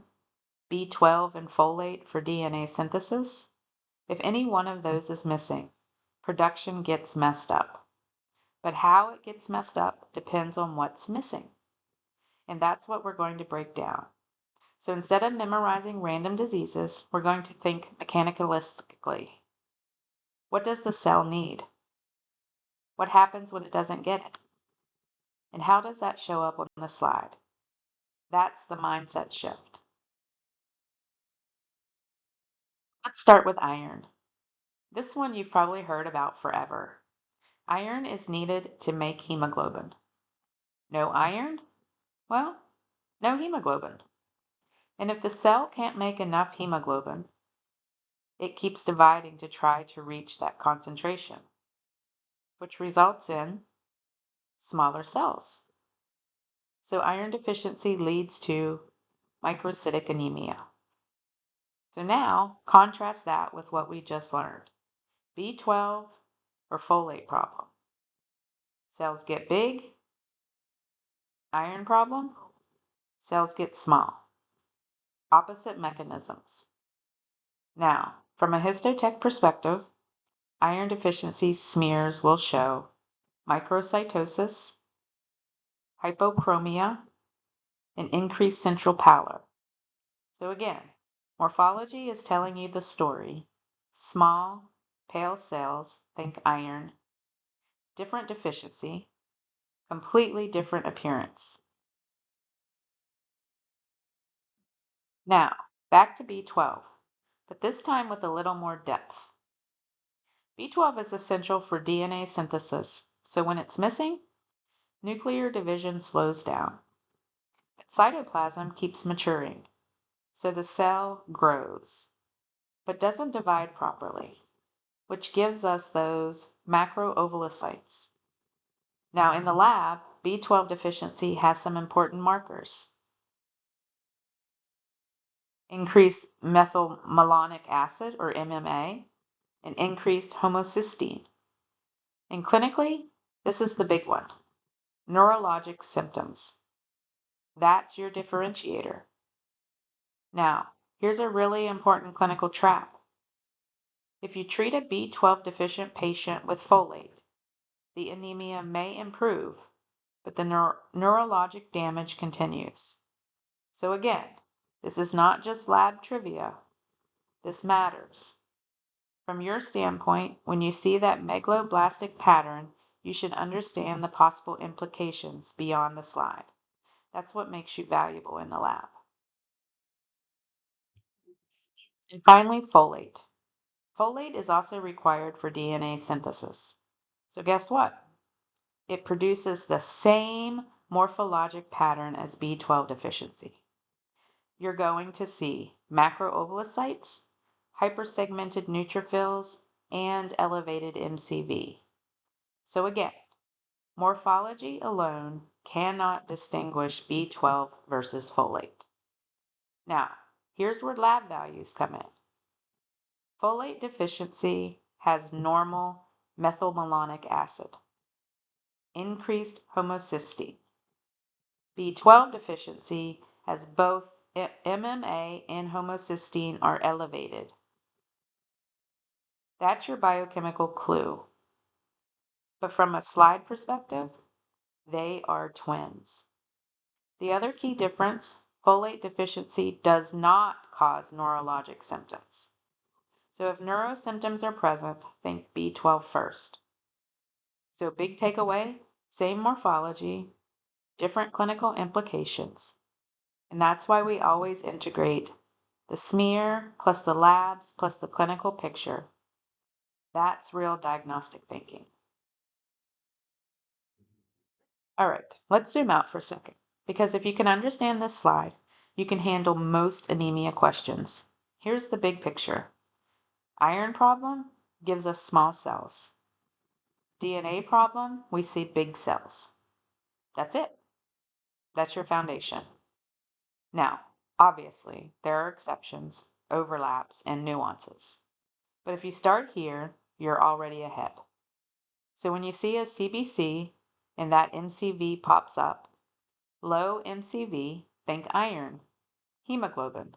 B12 and folate for DNA synthesis. If any one of those is missing, production gets messed up. But how it gets messed up depends on what's missing. And that's what we're going to break down. So instead of memorizing random diseases, we're going to think mechanicalistically. What does the cell need? What happens when it doesn't get it? And how does that show up on the slide? That's the mindset shift. Let's start with iron. This one you've probably heard about forever. Iron is needed to make hemoglobin. No iron? Well, no hemoglobin. And if the cell can't make enough hemoglobin, it keeps dividing to try to reach that concentration, which results in smaller cells. So iron deficiency leads to microcytic anemia. So now contrast that with what we just learned. B12 or folate problem. Cells get big, iron problem, cells get small. Opposite mechanisms. Now, from a histotech perspective, iron deficiency smears will show microcytosis, hypochromia, and increased central pallor. So again, morphology is telling you the story. Small, pale cells, think iron, different deficiency, completely different appearance. Now, back to B12, but this time with a little more depth. B12 is essential for DNA synthesis, so when it's missing, nuclear division slows down. But cytoplasm keeps maturing, so the cell grows, but doesn't divide properly, which gives us those macroovulocytes. Now, in the lab, B12 deficiency has some important markers. Increased methylmalonic acid, or MMA, and increased homocysteine. And clinically, this is the big one. Neurologic symptoms. That's your differentiator. Now, here's a really important clinical trap. If you treat a B12 deficient patient with folate, the anemia may improve, but the neurologic damage continues. So again, this is not just lab trivia. This matters. From your standpoint, when you see that megaloblastic pattern, You should understand the possible implications beyond the slide. That's what makes you valuable in the lab. And finally, folate. Folate is also required for DNA synthesis. So guess what? It produces the same morphologic pattern as B12 deficiency. You're going to see macroovulocytes, hypersegmented neutrophils, and elevated MCV. So again, morphology alone cannot distinguish B12 versus folate. Now, here's where lab values come in. Folate deficiency has normal methylmalonic acid, increased homocysteine. B12 deficiency has both MMA and homocysteine are elevated. That's your biochemical clue. But from a slide perspective, they are twins. The other key difference, folate deficiency does not cause neurologic symptoms. So if neurosymptoms are present, think B12 first. So big takeaway, same morphology, different clinical implications. And that's why we always integrate the smear plus the labs plus the clinical picture. That's real diagnostic thinking. All right, let's zoom out for a second, because if you can understand this slide, you can handle most anemia questions. Here's the big picture. Iron problem gives us small cells. DNA problem, we see big cells. That's it. That's your foundation. Now, obviously, there are exceptions, overlaps, and nuances. But if you start here, you're already ahead. So when you see a CBC and that MCV pops up, low MCV, think iron, hemoglobin,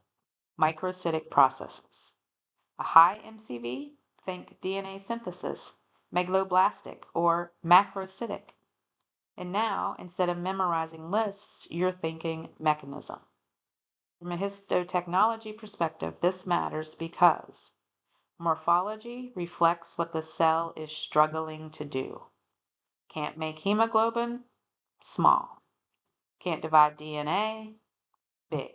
microcytic processes. A high MCV, think DNA synthesis, megaloblastic or macrocytic. And now, instead of memorizing lists, you're thinking mechanism. From a histotechnology perspective, this matters because morphology reflects what the cell is struggling to do. Can't make hemoglobin? Small. Can't divide DNA? Big.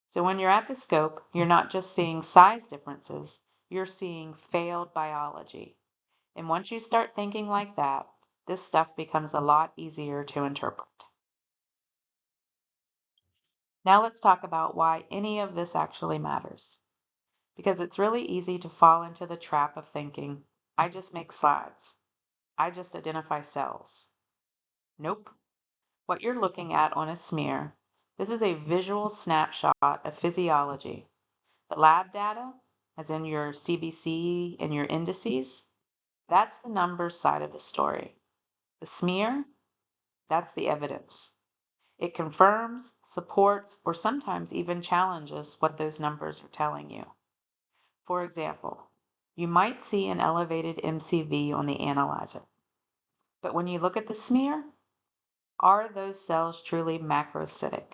So when you're at the scope, you're not just seeing size differences, you're seeing failed biology. And once you start thinking like that, this stuff becomes a lot easier to interpret. Now let's talk about why any of this actually matters. Because it's really easy to fall into the trap of thinking, I just make slides. I just identify cells. Nope. What you're looking at on a smear, this is a visual snapshot of physiology. The lab data, as in your CBC and your indices, that's the numbers side of the story. The smear, that's the evidence. It confirms, supports, or sometimes even challenges what those numbers are telling you. For example, you might see an elevated MCV on the analyzer. But when you look at the smear, are those cells truly macrocytic?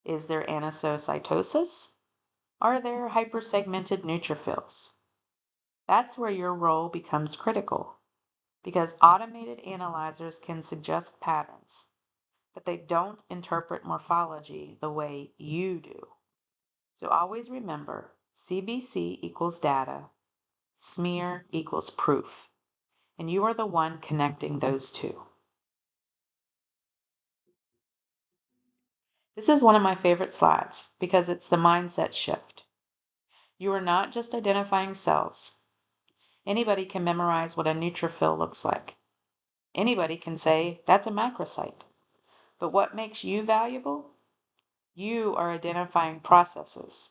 Is there anisocytosis? Are there hypersegmented neutrophils? That's where your role becomes critical, because automated analyzers can suggest patterns, but they don't interpret morphology the way you do. So always remember, CBC equals data, smear equals proof, and you are the one connecting those two. This is one of my favorite slides because it's the mindset shift. You are not just identifying cells. Anybody can memorize what a neutrophil looks like. Anybody can say, that's a macrocyte. But what makes you valuable? You are identifying processes.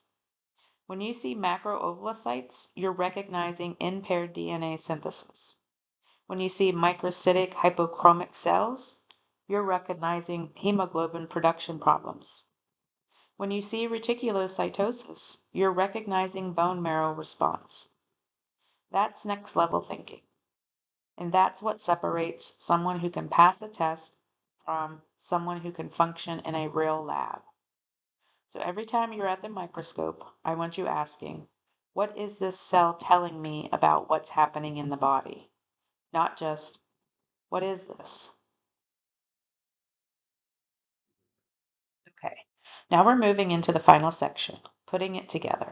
When you see macroovulocytes, you're recognizing impaired DNA synthesis. When you see microcytic hypochromic cells, you're recognizing hemoglobin production problems. When you see reticulocytosis, you're recognizing bone marrow response. That's next level thinking. And that's what separates someone who can pass a test from someone who can function in a real lab. So every time you're at the microscope, I want you asking, what is this cell telling me about what's happening in the body? Not just, What is this? Okay, now we're moving into the final section, putting it together.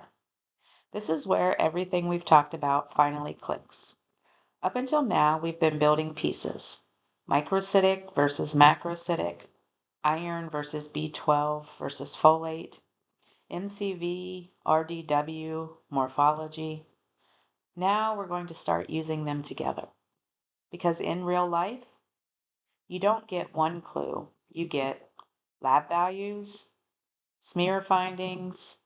This is where everything we've talked about finally clicks. Up until now, we've been building pieces. Microcytic versus macrocytic, iron versus B12 versus folate, MCV, RDW, morphology. Now we're going to start using them together. Because in real life, you don't get one clue. You get lab values, smear findings,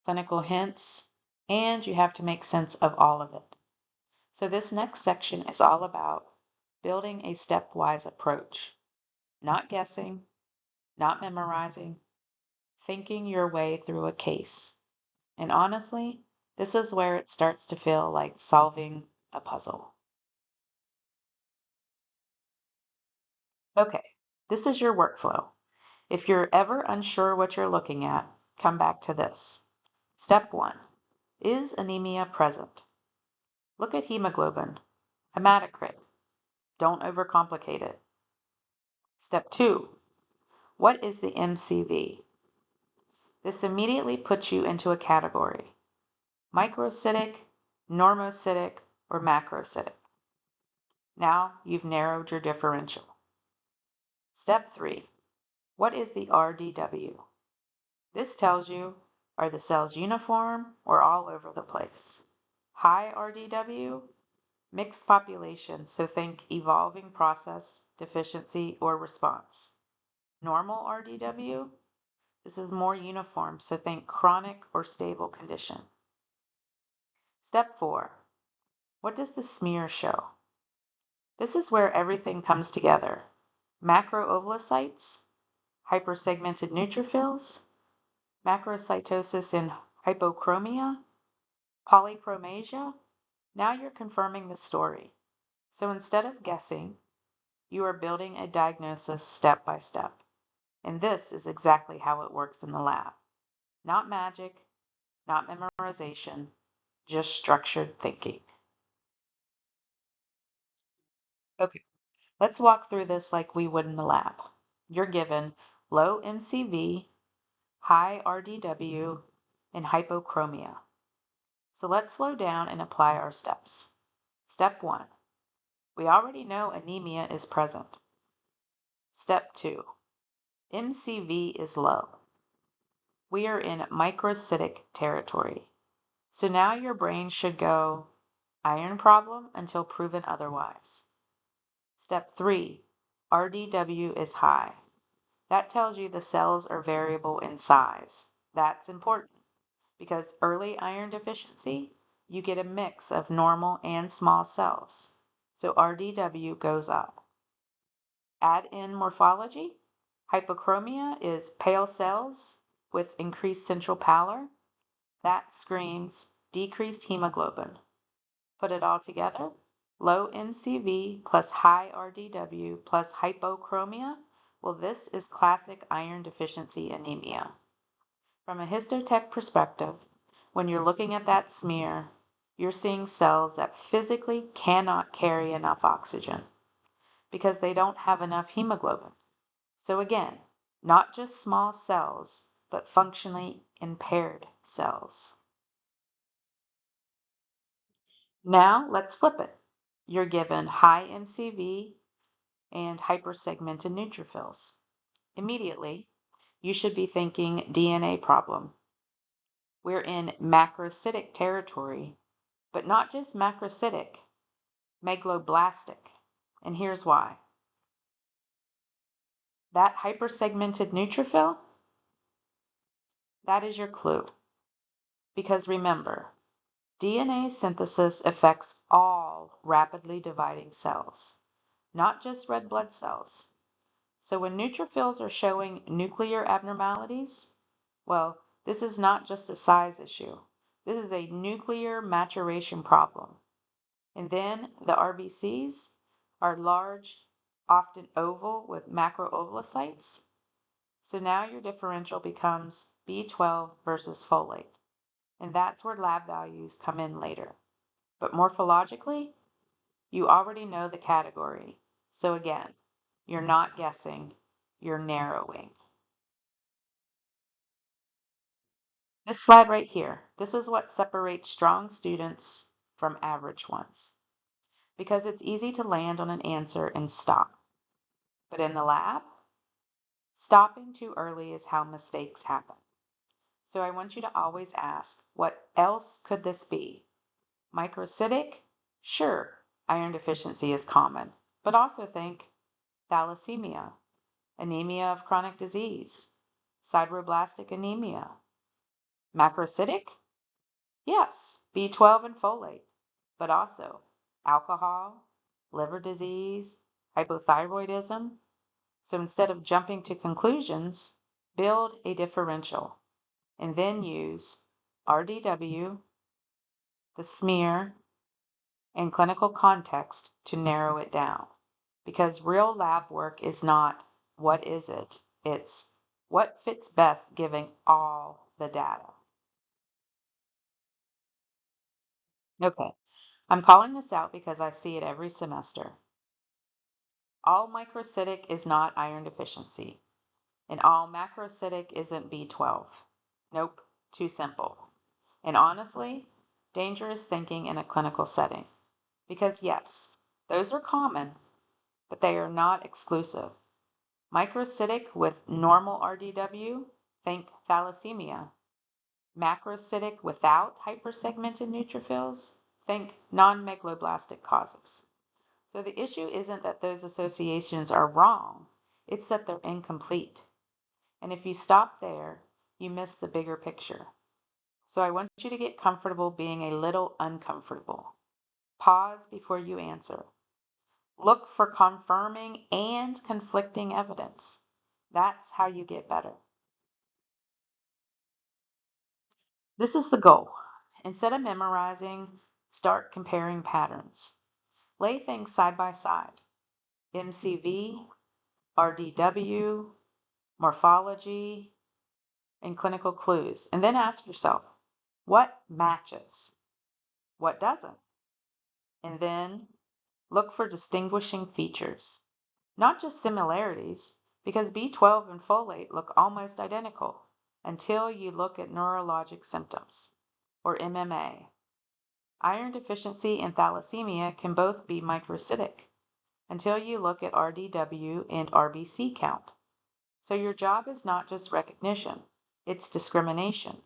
clinical hints, and you have to make sense of all of it. So this next section is all about building a stepwise approach, not guessing, not memorizing, thinking your way through a case. And honestly, this is where it starts to feel like solving a puzzle. Okay, this is your workflow. If you're ever unsure what you're looking at, come back to this. Step 1. Is anemia present? Look at hemoglobin, hematocrit. Don't overcomplicate it. Step 2. What is the MCV? This immediately puts you into a category: microcytic, normocytic, or macrocytic. Now you've narrowed your differential. Step 3. What is the RDW? This tells you, are the cells uniform or all over the place? High RDW, mixed population, so think evolving process, deficiency, or response. Normal RDW, this is more uniform, so think chronic or stable condition. Step 4. What does the smear show? This is where everything comes together. Macroovulocytes, hypersegmented neutrophils, macrocytosis in hypochromia, polychromasia. Now you're confirming the story. So instead of guessing, you are building a diagnosis step by step. And this is exactly how it works in the lab. Not magic, not memorization, just structured thinking. Okay, let's walk through this like we would in the lab. You're given low MCV, high RDW, and hypochromia. So let's slow down and apply our steps. Step 1. We already know anemia is present. Step 2. MCV is low. We are in microcytic territory. So now your brain should go iron problem until proven otherwise. Step 3. RDW is high. That tells you the cells are variable in size. That's important because early iron deficiency, you get a mix of normal and small cells. So RDW goes up. Add in morphology. Hypochromia is pale cells with increased central pallor. That screams decreased hemoglobin. Put it all together. Low MCV plus high RDW plus hypochromia. Well, this is classic iron deficiency anemia. From a histotech perspective, when you're looking at that smear, you're seeing cells that physically cannot carry enough oxygen because they don't have enough hemoglobin. So again, not just small cells, but functionally impaired cells. Now let's flip it. You're given high MCV and hypersegmented neutrophils. Immediately, you should be thinking DNA problem. We're in macrocytic territory, but not just macrocytic, megaloblastic. And here's why. That hypersegmented neutrophil, that is your clue. Because remember, DNA synthesis affects all rapidly dividing cells, not just red blood cells. So when neutrophils are showing nuclear abnormalities, well, this is not just a size issue. This is a nuclear maturation problem. And then the RBCs are large, often oval with macroovulocytes. So now your differential becomes B12 versus folate. And that's where lab values come in later. But morphologically, you already know the category. So again, you're not guessing, you're narrowing. This slide right here, this is what separates strong students from average ones. Because it's easy to land on an answer and stop. But in the lab, stopping too early is how mistakes happen. So I want you to always ask, what else could this be? Microcytic? Sure, iron deficiency is common, but also think thalassemia, anemia of chronic disease, sideroblastic anemia. Macrocytic? Yes, B12 and folate, but also alcohol, liver disease, hypothyroidism. So instead of jumping to conclusions, build a differential and then use RDW, the smear, and clinical context to narrow it down. Because real lab work is not what is it, it's what fits best given all the data. Okay, I'm calling this out because I see it every semester. All microcytic is not iron deficiency, and all macrocytic isn't B12. Nope, too simple. And honestly, dangerous thinking in a clinical setting. Because yes, those are common, but they are not exclusive. Microcytic with normal RDW, think thalassemia. Macrocytic without hypersegmented neutrophils, think non-megaloblastic causes. So the issue isn't that those associations are wrong, it's that they're incomplete. And if you stop there, you miss the bigger picture. So I want you to get comfortable being a little uncomfortable. Pause before you answer. Look for confirming and conflicting evidence. That's how you get better. This is the goal. Instead of memorizing, start comparing patterns. Lay things side by side. MCV, RDW, morphology, and clinical clues. And then ask yourself, what matches? What doesn't? And then look for distinguishing features. Not just similarities, because B12 and folate look almost identical until you look at neurologic symptoms, or MMA. Iron deficiency and thalassemia can both be microcytic until you look at RDW and RBC count. So your job is not just recognition, it's discrimination,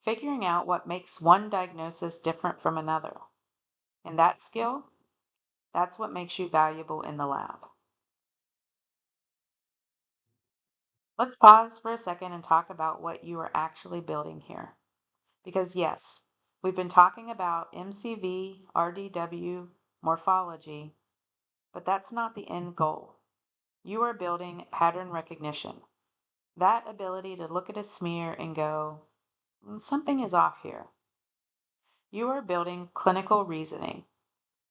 figuring out what makes one diagnosis different from another. And that skill, that's what makes you valuable in the lab. Let's pause for a second and talk about what you are actually building here. Because yes, we've been talking about MCV, RDW, morphology, but that's not the end goal. You are building pattern recognition. That ability to look at a smear and go, something is off here." You are building clinical reasoning,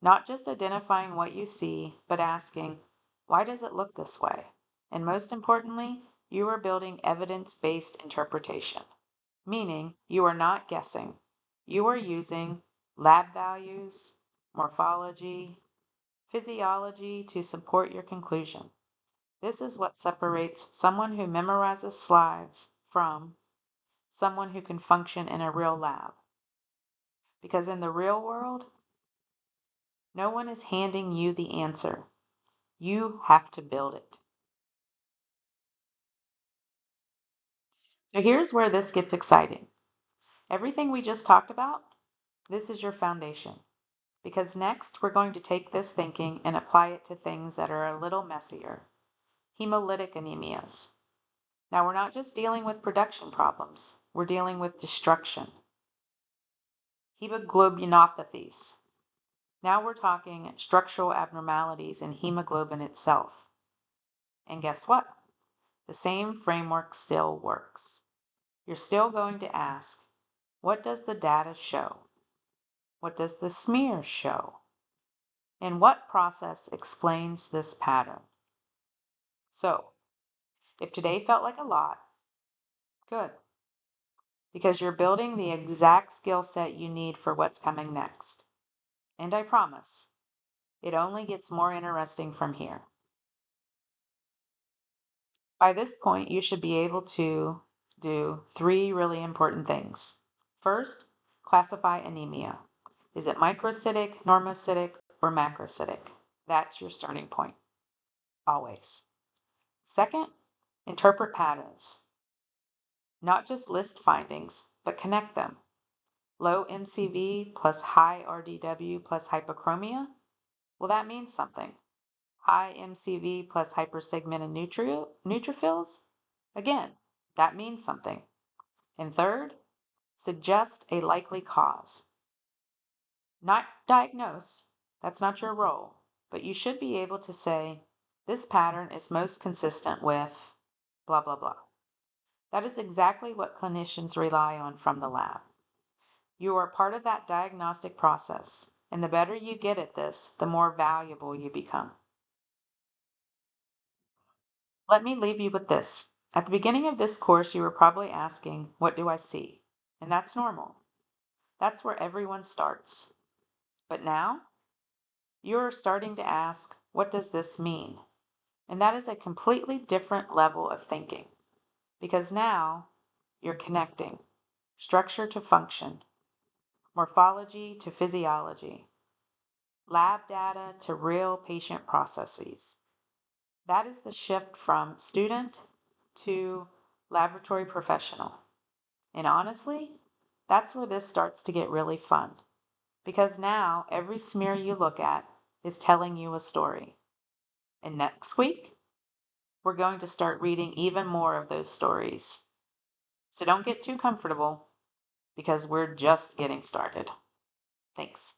not just identifying what you see, but asking, why does it look this way? And most importantly, you are building evidence-based interpretation, meaning you are not guessing. You are using lab values, morphology, physiology to support your conclusion. This is what separates someone who memorizes slides from someone who can function in a real lab. Because in the real world, no one is handing you the answer. You have to build it. So here's where this gets exciting. Everything we just talked about, this is your foundation. Because next, we're going to take this thinking and apply it to things that are a little messier. Hemolytic anemias. Now, we're not just dealing with production problems, we're dealing with destruction. Hemoglobinopathies. Now we're talking structural abnormalities in hemoglobin itself. And guess what? The same framework still works. You're still going to ask, what does the data show? What does the smear show? And what process explains this pattern? So, if today felt like a lot, good. Because you're building the exact skill set you need for what's coming next. And I promise, it only gets more interesting from here. By this point, you should be able to do three really important things. First, classify anemia. Is it microcytic, normocytic, or macrocytic? That's your starting point, always. Second, interpret patterns. Not just list findings, but connect them. Low MCV plus high RDW plus hypochromia? Well, that means something. High MCV plus hypersegmented neutrophils? Again, that means something. And third, suggest a likely cause. Not diagnose, that's not your role, but you should be able to say, this pattern is most consistent with blah, blah, blah. That is exactly what clinicians rely on from the lab. You are part of that diagnostic process, and the better you get at this, the more valuable you become. Let me leave you with this. At the beginning of this course, you were probably asking, what do I see? And that's normal. That's where everyone starts. But now, you're starting to ask, what does this mean? And that is a completely different level of thinking, because now you're connecting structure to function, morphology to physiology, lab data to real patient processes. That is the shift from student to laboratory professional. And honestly, that's where this starts to get really fun. Because now every smear you look at is telling you a story. And next week, we're going to start reading even more of those stories. So don't get too comfortable because we're just getting started. Thanks.